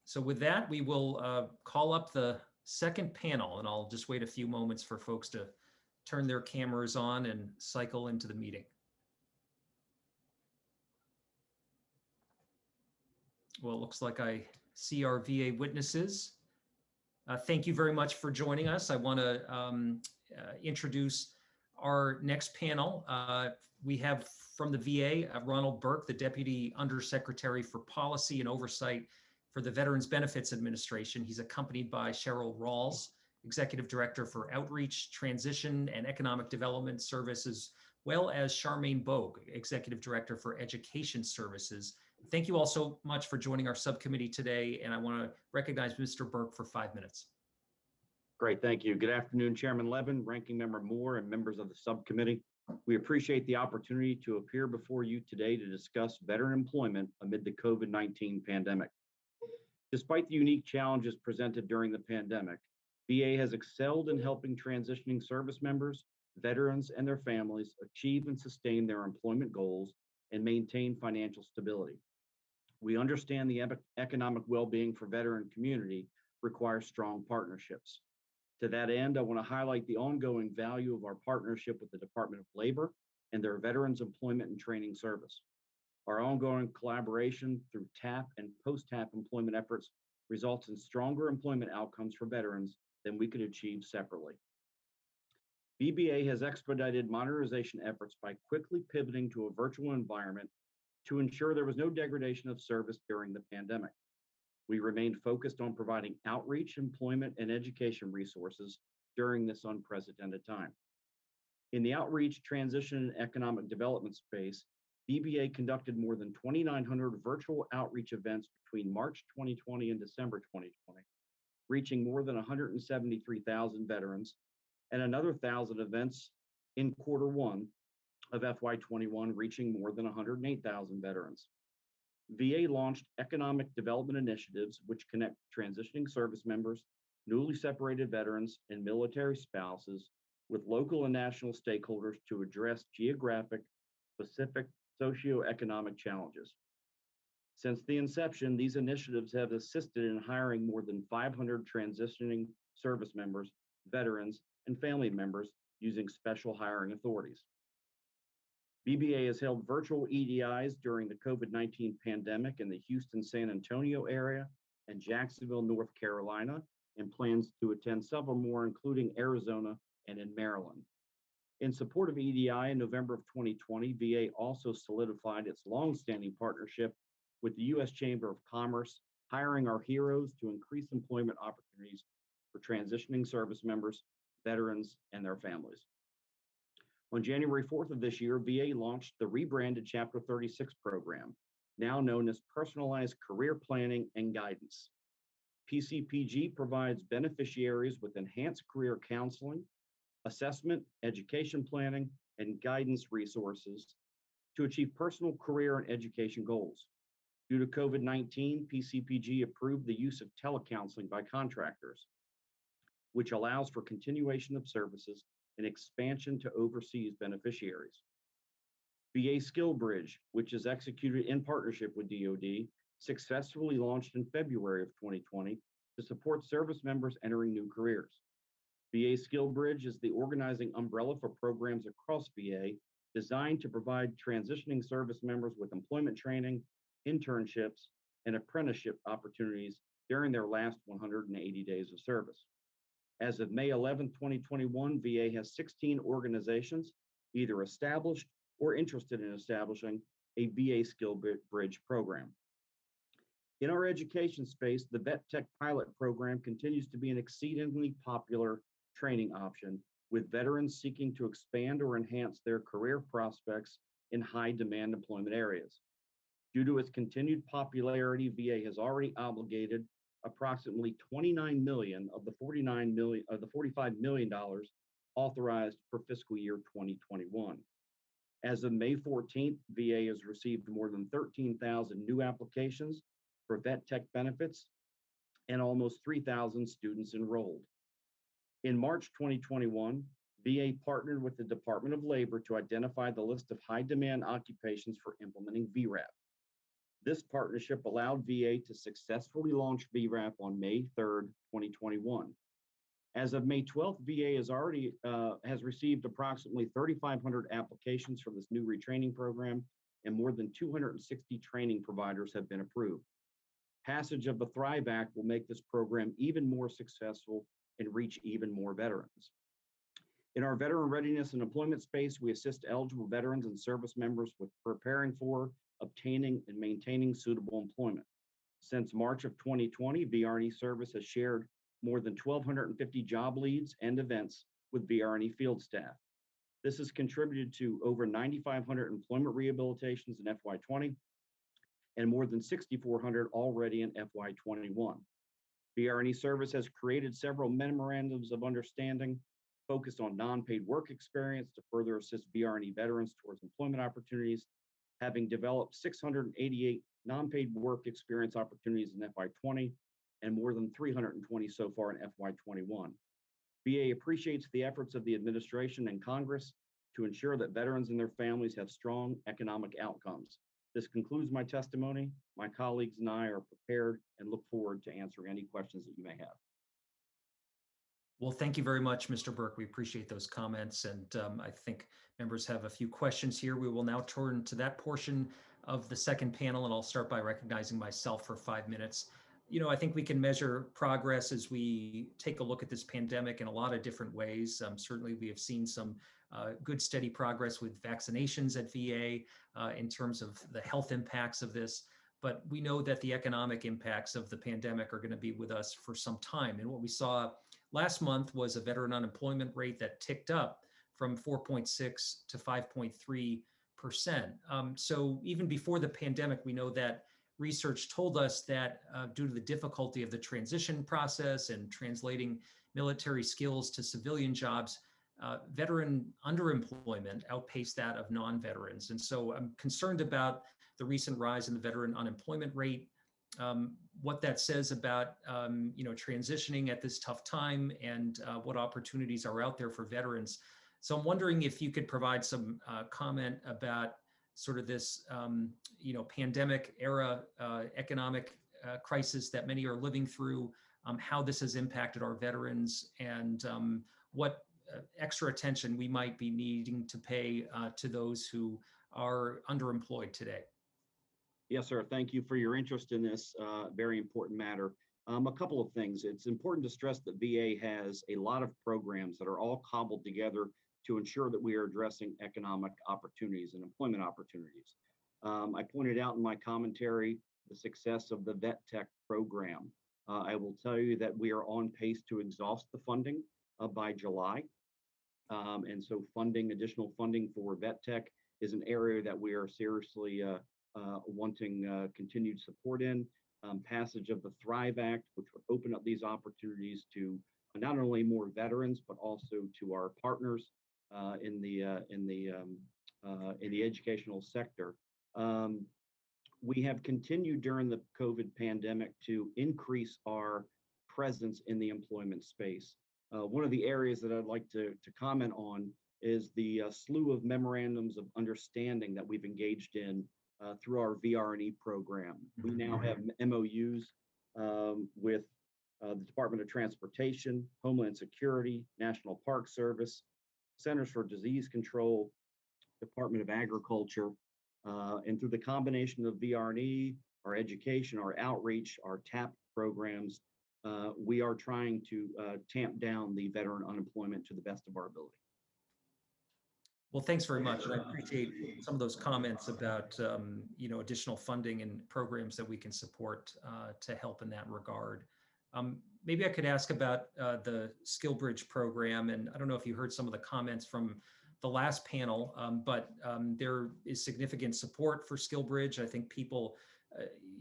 So with that, we will call up the second panel, and I'll just wait a few moments for folks to turn their cameras on and cycle into the meeting. Well, it looks like I see our VA witnesses. Thank you very much for joining us. I want to introduce our next panel. We have from the VA, Ronald Burke, the Deputy Undersecretary for Policy and Oversight for the Veterans Benefits Administration. He's accompanied by Cheryl Rawls, Executive Director for Outreach, Transition, and Economic Development Services, well as Charmaine Bogue, Executive Director for Education Services. Thank you all so much for joining our subcommittee today, and I want to recognize Mr. Burke for 5 minutes. Great, thank you. Good afternoon, Chairman Levin, Ranking Member Moore, and members of the subcommittee. We appreciate the opportunity to appear before you today to discuss veteran employment amid the COVID-19 pandemic. Despite the unique challenges presented during the pandemic, VA has excelled in helping transitioning service members, veterans, and their families achieve and sustain their employment goals and maintain financial stability. We understand the economic well-being for veteran community requires strong partnerships. To that end, I want to highlight the ongoing value of our partnership with the Department of Labor and their Veterans Employment and Training Service. Our ongoing collaboration through TAP and post-TAP employment efforts results in stronger employment outcomes for veterans than we could achieve separately. VBA has expedited modernization efforts by quickly pivoting to a virtual environment to ensure there was no degradation of service during the pandemic. We remained focused on providing outreach, employment, and education resources during this unprecedented time. In the outreach, transition, and economic development space, VBA conducted more than 2,900 virtual outreach events between March 2020 and December 2020, reaching more than 173,000 veterans, and another 1,000 events in Q1 of FY21, reaching more than 108,000 veterans. VA launched economic development initiatives which connect transitioning service members, newly separated veterans, and military spouses with local and national stakeholders to address geographic, specific socioeconomic challenges. Since the inception, these initiatives have assisted in hiring more than 500 transitioning service members, veterans, and family members using special hiring authorities. VBA has held virtual EDIs during the COVID-19 pandemic in the Houston, San Antonio area and Jacksonville, North Carolina, and plans to attend several more, including Arizona and in Maryland. In support of EDI in November of 2020, VA also solidified its longstanding partnership with the U.S. Chamber of Commerce, hiring our heroes to increase employment opportunities for transitioning service members, veterans, and their families. On January 4th of this year, VA launched the rebranded Chapter 36 program, now known as Personalized Career Planning and Guidance. PCPG provides beneficiaries with enhanced career counseling, assessment, education planning, and guidance resources to achieve personal career and education goals. Due to COVID-19, PCPG approved the use of telecounseling by contractors, which allows for continuation of services and expansion to overseas beneficiaries. VA Skillbridge, which is executed in partnership with DoD, successfully launched in February of 2020 to support service members entering new careers. VA Skillbridge is the organizing umbrella for programs across VA designed to provide transitioning service members with employment training, internships, and apprenticeship opportunities during their last 180 days of service. As of May 11, 2021, VA has 16 organizations either established or interested in establishing a VA Skillbridge program. In our education space, the Vet Tech Pilot Program continues to be an exceedingly popular training option, with veterans seeking to expand or enhance their career prospects in high-demand employment areas. Due to its continued popularity, VA has already obligated approximately $29 million of the $45 million authorized for fiscal year 2021. As of May 14th, VA has received more than 13,000 new applications for vet tech benefits and almost 3,000 students enrolled. In March 2021, VA partnered with the Department of Labor to identify the list of high-demand occupations for implementing VRAP. This partnership allowed VA to successfully launch VRAP on May 3rd, 2021. As of May 12th, VA has received approximately 3,500 applications for this new retraining program, and more than 260 training providers have been approved. Passage of the Thrive Act will make this program even more successful and reach even more veterans. In our veteran readiness and employment space, we assist eligible veterans and service members with preparing for, obtaining, and maintaining suitable employment. Since March of 2020, VRNE Service has shared more than 1,250 job leads and events with VRNE field staff. This has contributed to over 9,500 employment rehabilitations in FY20 and more than 6,400 already in FY21. VRNE Service has created several memorandums of understanding focused on non-paid work experience to further assist VRNE veterans towards employment opportunities, having developed 688 non-paid work experience opportunities in FY20 and more than 320 so far in FY21. VA appreciates the efforts of the administration and Congress to ensure that veterans and their families have strong economic outcomes. This concludes my testimony. My colleagues and I are prepared and look forward to answering any questions that you may have. Well, thank you very much, Mr. Burke. We appreciate those comments. And I think members have a few questions here. We will now turn to that portion of the second panel, and I'll start by recognizing myself for 5 minutes. You know, I think we can measure progress as we take a look at this pandemic in a lot of different ways. Certainly, we have seen some good, steady progress with vaccinations at VA in terms of the health impacts of this. But we know that the economic impacts of the pandemic are going to be with us for some time. And what we saw last month was a veteran unemployment rate that ticked up from 4.6 to 5.3%. So even before the pandemic, we know that research told us that due to the difficulty of the transition process and translating military skills to civilian jobs, veteran underemployment outpaced that of non-veterans. And so I'm concerned about the recent rise in the veteran unemployment rate, what that says about transitioning at this tough time, and what opportunities are out there for veterans. So I'm wondering if you could provide some comment about sort of this pandemic era economic crisis that many are living through, how this has impacted our veterans, and what extra attention we might be needing to pay to those who are underemployed today. Yes, sir. Thank you for your interest in this very important matter. A couple of things. It's important to stress that VA has a lot of programs that are all cobbled together to ensure that we are addressing economic opportunities and employment opportunities. I pointed out in my commentary the success of the Vet Tech program. I will tell you that we are on pace to exhaust the funding by July. And so additional funding for Vet Tech is an area that we are seriously wanting continued support in. Passage of the Thrive Act, which would open up these opportunities to not only more veterans, but also to our partners in the educational sector. We have continued during the COVID pandemic to increase our presence in the employment space. One of the areas that I'd like to comment on is the slew of memorandums of understanding that we've engaged in through our VRNE program. We now have MOUs with the Department of Transportation, Homeland Security, National Park Service, Centers for Disease Control, Department of Agriculture, and through the combination of VRNE, our education, our outreach, our TAP programs, we are trying to tamp down the veteran unemployment to the best of our ability. Well, thanks very much. And I appreciate some of those comments about, additional funding and programs that we can support to help in that regard. Maybe I could ask about the Skillbridge program. And I don't know if you heard some of the comments from the last panel, but there is significant support for Skillbridge. I think people,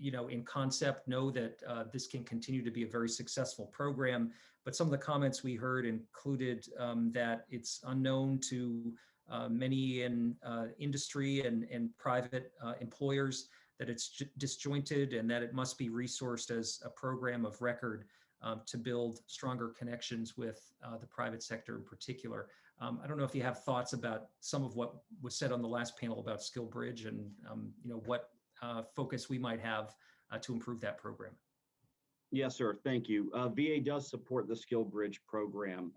in concept know that this can continue to be a very successful program. But some of the comments we heard included that it's unknown to many in industry and private employers, that it's disjointed, and that it must be resourced as a program of record to build stronger connections with the private sector in particular. I don't know if you have thoughts about some of what was said on the last panel about Skillbridge, and what focus we might have to improve that program. Yes, sir. Thank you. VA does support the Skillbridge program.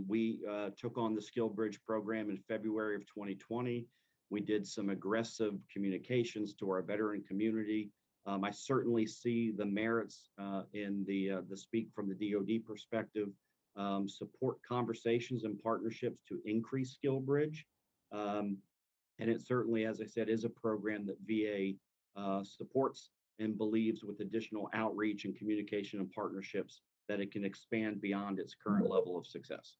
We took on the Skillbridge program in February of 2020. We did some aggressive communications to our veteran community I certainly see the merits in the speak from the DoD perspective, support conversations and partnerships to increase Skillbridge. And it certainly, as I said, is a program that VA supports and believes with additional outreach and communication and partnerships that it can expand beyond its current level of success.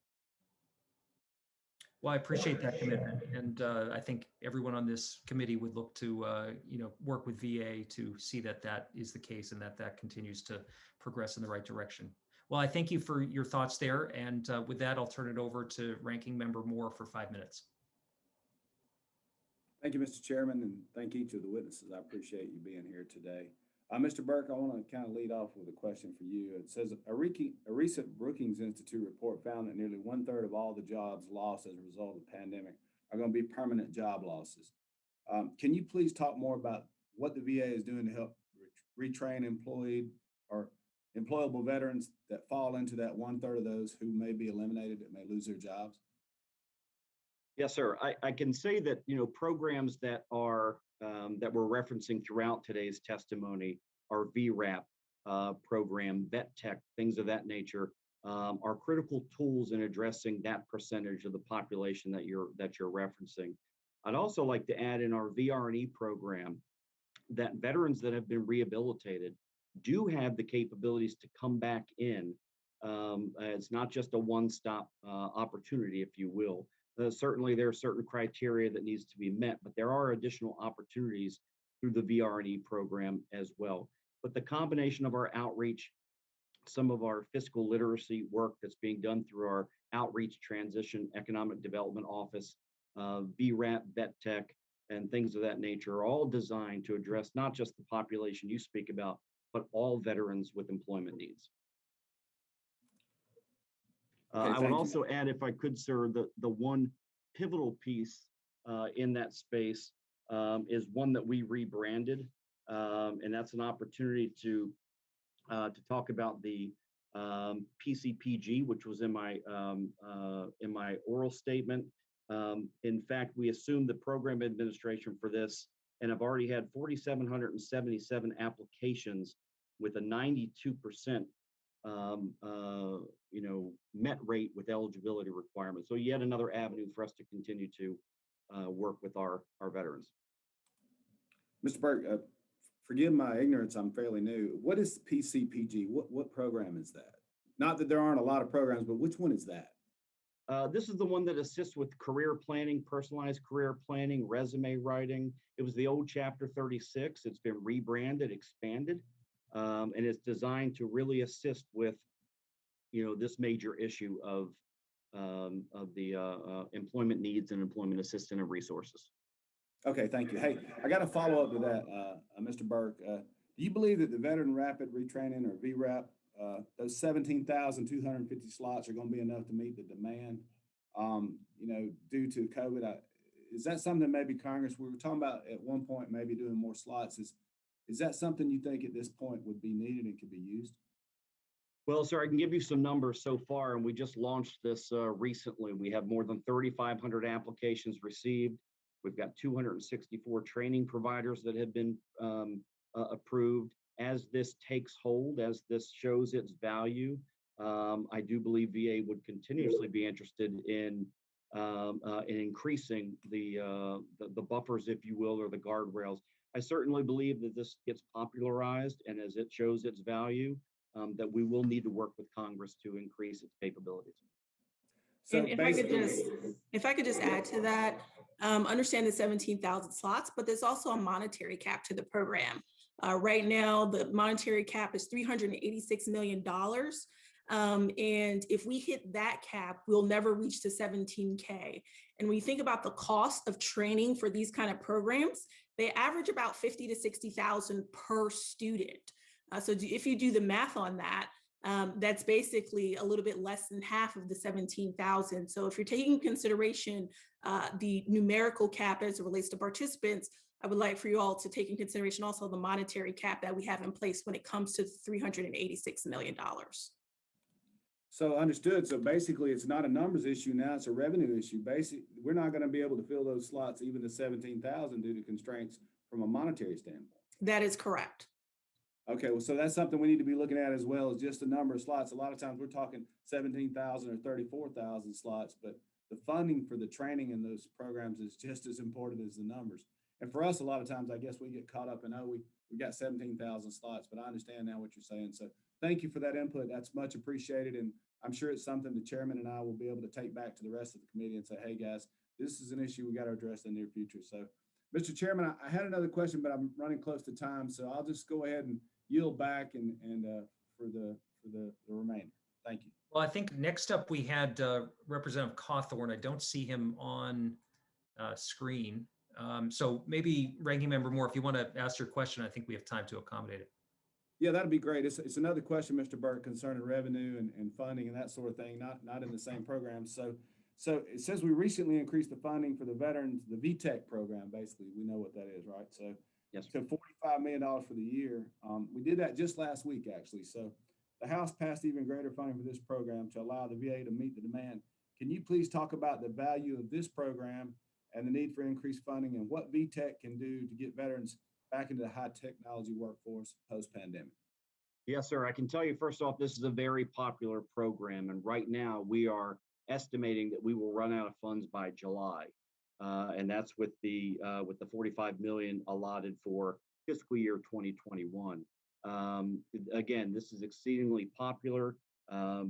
Well, I appreciate that commitment, and I think everyone on this committee would look to work with VA to see that that is the case and that that continues to progress in the right direction. Well, I thank you for your thoughts there, and with that, I'll turn it over to Ranking Member Moore for 5 minutes. Thank you, Mr. Chairman, and thank each of the witnesses. I appreciate you being here today. Mr. Burke, I want to kind of lead off with a question for you. It says a recent Brookings Institute report found that nearly 1/3 of all the jobs lost as a result of the pandemic are going to be permanent job losses. Can you please talk more about what the VA is doing to help retrain employed or employable veterans that fall into that 1/3 of those who may be eliminated, that may lose their jobs? Yes, sir. I can say that, programs that are that we're referencing throughout today's testimony, our VRAP program, Vet Tech, things of that nature, are critical tools in addressing that percentage of the population that you're referencing. I'd also like to add in our VRE program that veterans that have been rehabilitated do have the capabilities to come back in. It's not just a one-stop opportunity, if you will. Certainly, there are certain criteria that needs to be met, but there are additional opportunities through the VRE program as well. But the combination of our outreach, some of our fiscal literacy work that's being done through our Outreach Transition Economic Development Office, VRAP, Vet Tech, and things of that nature are all designed to address not just the population you speak about, but all veterans with employment needs. I would also add, if I could, sir, the one pivotal piece in that space is one that we rebranded, and that's an opportunity to talk about the PCPG, which was in my oral statement. In fact, we assumed the program administration for this, and I've already had 4,777 applications with a 92% met rate with eligibility requirements. So yet another avenue for us to continue to work with our veterans. Mr. Burke, forgive my ignorance, I'm fairly new. What is PCPG? What program is that? Not that there aren't a lot of programs, but which one is that? This is the one that assists with career planning, personalized career planning, resume writing. It was the old Chapter 36. It's been rebranded, expanded, and it's designed to really assist with this major issue of the employment needs and employment assistance and resources. Okay, thank you. Hey, I got a follow up to that, Mr. Burke. Do you believe that the Veteran Rapid Retraining or VRAP, those 17,250 slots are going to be enough to meet the demand, due to COVID? Is that something maybe Congress, we were talking about at one point, maybe doing more slots. Is that something you think at this point would be needed and could be used? Well, sir, I can give you some numbers so far, and we just launched this recently. We have more than 3,500 applications received. We've got 264 training providers that have been approved. As this takes hold, as this shows its value, I do believe VA would continuously be interested in increasing the buffers, if you will, or the guardrails. I certainly believe that this gets popularized, and as it shows its value, that we will need to work with Congress to increase its capabilities. So and if I could just add to that, understand the 17,000 slots, but there's also a monetary cap to the program. Right now, the monetary cap is $386 million. And if we hit that cap, we'll never reach the 17K. And when you think about the cost of training for these kind of programs, they average about 50 to 60,000 per student. So if you do the math on that, that's basically a little bit less than half of the 17,000. So if you're taking consideration the numerical cap as it relates to participants, I would like for you all to take in consideration also the monetary cap that we have in place when it comes to $386 million. So understood. So basically, it's not a numbers issue now; it's a revenue issue. Basically, we're not going to be able to fill those slots, even the 17,000, due to constraints from a monetary standpoint. That is correct. Okay, well, so that's something we need to be looking at as well, as just the number of slots. A lot of times we're talking 17,000 or 34,000 slots, but the funding for the training in those programs is just as important as the numbers. And for us, a lot of times, I guess we get caught up in, oh, we got 17,000 slots, but I understand now what you're saying. So thank you for that input. That's much appreciated. And I'm sure it's something the chairman and I will be able to take back to the rest of the committee and say, hey, guys, this is an issue we got to address in the near future. So, Mr. Chairman, I had another question, but I'm running close to time. So I'll just go ahead and yield back and for the remainder. Thank you. Well, I think next up we had Representative Cawthorne. I don't see him on screen. So maybe Ranking Member Moore, if you want to ask your question, I think we have time to accommodate it. Yeah, that'd be great. It's another question, Mr. Burke, concerning revenue and funding and that sort of thing, not in the same program. So it says we recently increased the funding for the veterans, the VTech program, basically. We know what that is, right? So Yes. So $45 million for the year. We did that just last week, actually. So the House passed even greater funding for this program to allow the VA to meet the demand. Can you please talk about the value of this program and the need for increased funding and what VTech can do to get veterans back into the high technology workforce post-pandemic? Yes, sir. I can tell you, first off, this is a very popular program. And right now we are estimating that we will run out of funds by July. And that's with the 45 million allotted for fiscal year 2021. Again, this is exceedingly popular.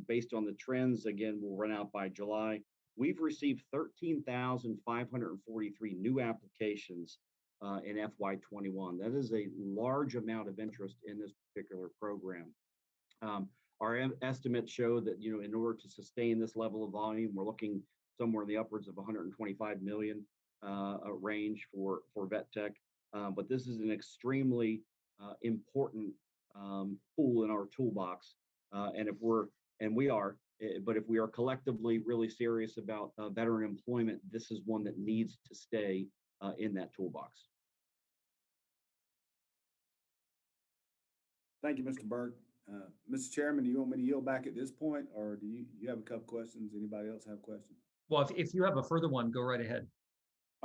Based on the trends, again, we'll run out by July. We've received 13,543 new applications in FY21. That is a large amount of interest in this particular program. Our estimates show that, in order to sustain this level of volume, we're looking somewhere in the upwards of 125 million range for vet tech. But this is an extremely important tool in our toolbox. And if we are collectively really serious about veteran employment, this is one that needs to stay in that toolbox. Thank you, Mr. Burke. Mr. Chairman, do you want me to yield back at this point, or do you have a couple questions? Anybody else have questions? Well, if you have a further one, go right ahead.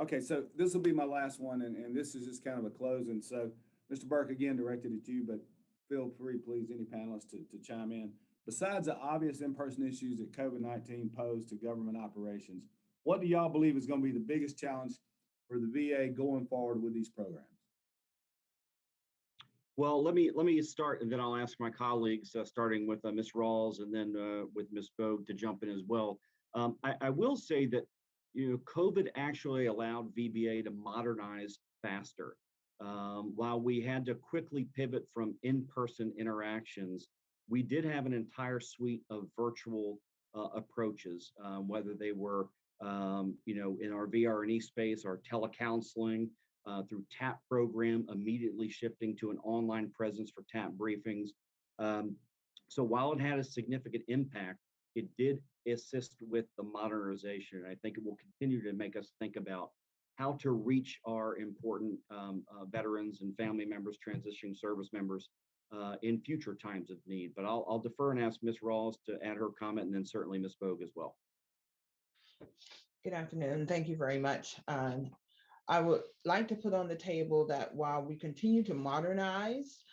Okay, so this will be my last one, and this is just kind of a closing. So, Mr. Burke, again, directed at you, but feel free, please, any panelists to chime in. Besides the obvious in-person issues that COVID-19 posed to government operations, what do y'all believe is going to be the biggest challenge for the VA going forward with these programs? Well, let me start, and then I'll ask my colleagues, starting with Ms. Rawls and then with Ms. Bogue to jump in as well. I will say that COVID actually allowed VBA to modernize faster. While we had to quickly pivot from in-person interactions, we did have an entire suite of virtual approaches, whether they were in our VR&E space, our telecounseling, through TAP program, immediately shifting to an online presence for TAP briefings. So while it had a significant impact, it did assist with the modernization. I think it will continue to make us think about how to reach our important veterans and family members, transitioning service members in future times of need. But I'll defer and ask Ms. Rawls to add her comment, and then certainly Ms. Bogue as well. Good afternoon. Thank you very much. I would like to put on the table that while we continue to modernize,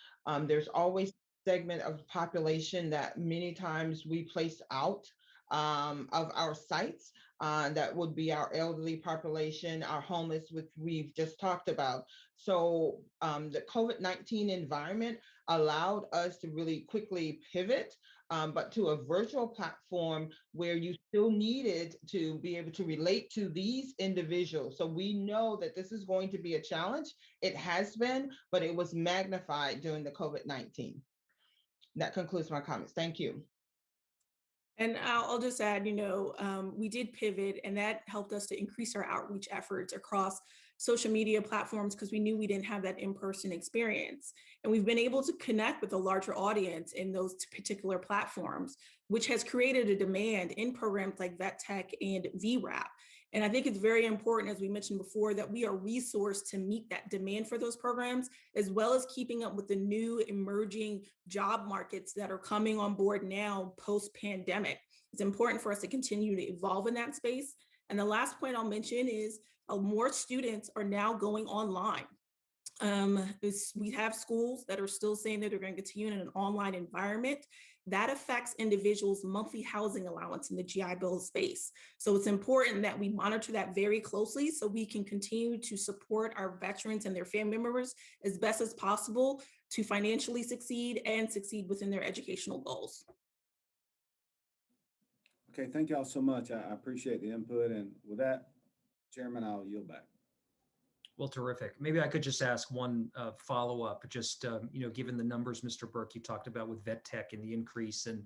there's always a segment of the population that many times we place out of our sites. That would be our elderly population, our homeless, which we've just talked about. So the COVID-19 environment allowed us to really quickly pivot, but to a virtual platform where you still needed to be able to relate to these individuals. So we know that this is going to be a challenge. It has been, but it was magnified during the COVID-19. That concludes my comments. Thank you. And I'll just add, we did pivot, and that helped us to increase our outreach efforts across social media platforms because we knew we didn't have that in-person experience. And we've been able to connect with a larger audience in those particular platforms, which has created a demand in programs like Vet Tech and VRAP. And I think it's very important, as we mentioned before, that we are resourced to meet that demand for those programs, as well as keeping up with the new emerging job markets that are coming on board now post-pandemic. It's important for us to continue to evolve in that space. And the last point I'll mention is more students are now going online. We have schools that are still saying that they're going to continue in an online environment. That affects individuals' monthly housing allowance in the GI Bill space. So it's important that we monitor that very closely so we can continue to support our veterans and their family members as best as possible to financially succeed and succeed within their educational goals. Okay, thank y'all so much. I appreciate the input. And with that, Chairman, I'll yield back. Well, terrific. Maybe I could just ask one follow-up, just, given the numbers, Mr. Burke, you talked about with vet tech and the increase and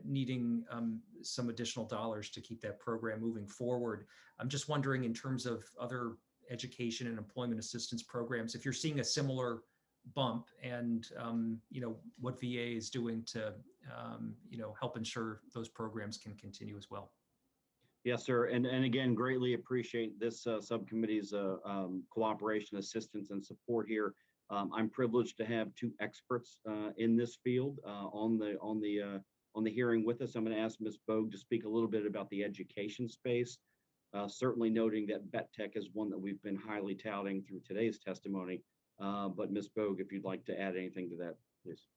needing some additional dollars to keep that program moving forward. I'm just wondering, in terms of other education and employment assistance programs, if you're seeing a similar bump and, what VA is doing to, help ensure those programs can continue as well. Yes, sir. And again, greatly appreciate this subcommittee's cooperation, assistance, and support here. I'm privileged to have two experts in this field on the hearing with us. I'm going to ask Ms. Bogue to speak a little bit about the education space, certainly noting that vet tech is one that we've been highly touting through today's testimony. But Ms. Bogue, if you'd like to add anything to that, please.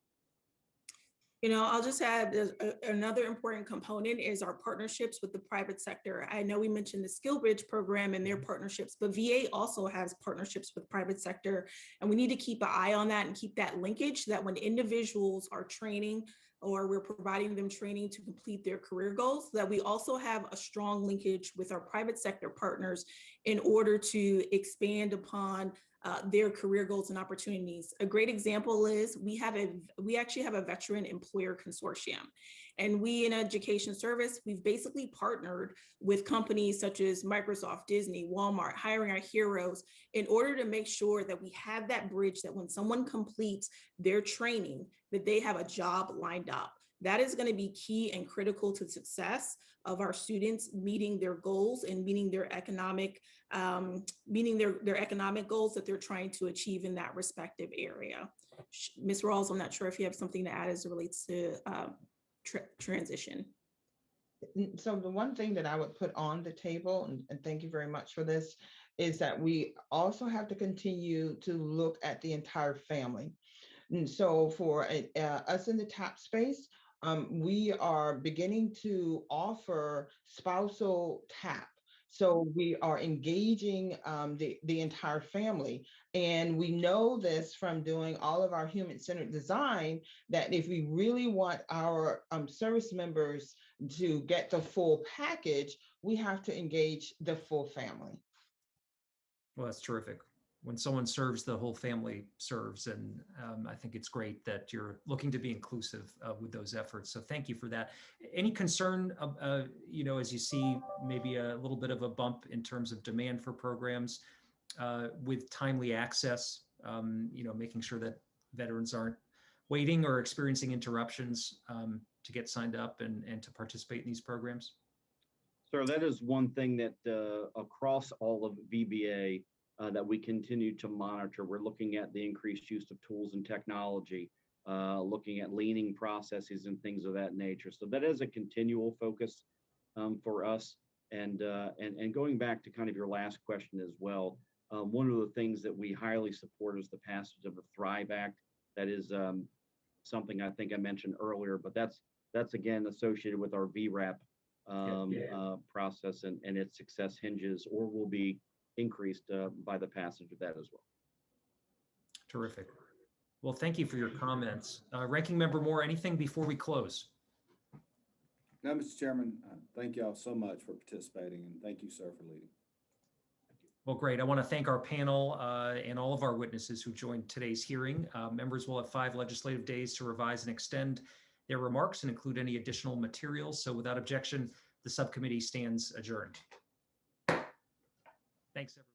I'll just add another important component is our partnerships with the private sector. I know we mentioned the Skillbridge program and their partnerships, but VA also has partnerships with private sector. And we need to keep an eye on that and keep that linkage that when individuals are training or we're providing them training to complete their career goals, that we also have a strong linkage with our private sector partners in order to expand upon their career goals and opportunities. A great example is we actually have a veteran employer consortium, and we in education service, we've basically partnered with companies such as Microsoft, Disney, Walmart, Hiring Our Heroes, in order to make sure that we have that bridge that when someone completes their training, that they have a job lined up. That is going to be key and critical to success of our students meeting their goals and meeting their economic goals that they're trying to achieve in that respective area. Ms. Rawls, I'm not sure if you have something to add as it relates to transition. So the one thing that I would put on the table, and thank you very much for this, is that we also have to continue to look at the entire family. And so for us in the TAP space, we are beginning to offer spousal TAP. So we are engaging the entire family. And we know this from doing all of our human-centered design, that if we really want our service members to get the full package, we have to engage the full family. Well, that's terrific. When someone serves, the whole family serves. And I think it's great that you're looking to be inclusive with those efforts. So thank you for that. Any concern, as you see maybe a little bit of a bump in terms of demand for programs with timely access, making sure that veterans aren't waiting or experiencing interruptions to get signed up and to participate in these programs? Sir, that is one thing that across all of VBA, that we continue to monitor. We're looking at the increased use of tools and technology, looking at leaning processes and things of that nature. So that is a continual focus for us. And going back to kind of your last question as well, one of the things that we highly support is the passage of the Thrive Act. That is something I think I mentioned earlier, but that's again associated with our VRAP process, and its success hinges or will be increased by the passage of that as well. Terrific. Well, thank you for your comments. Ranking Member Moore, anything before we close? No, Mr. Chairman, thank you all so much for participating, and thank you, sir, for leading. Well, great. I want to thank our panel and all of our witnesses who joined today's hearing. Members will have 5 legislative days to revise and extend their remarks and include any additional materials. So without objection, the subcommittee stands adjourned. Thanks, everyone.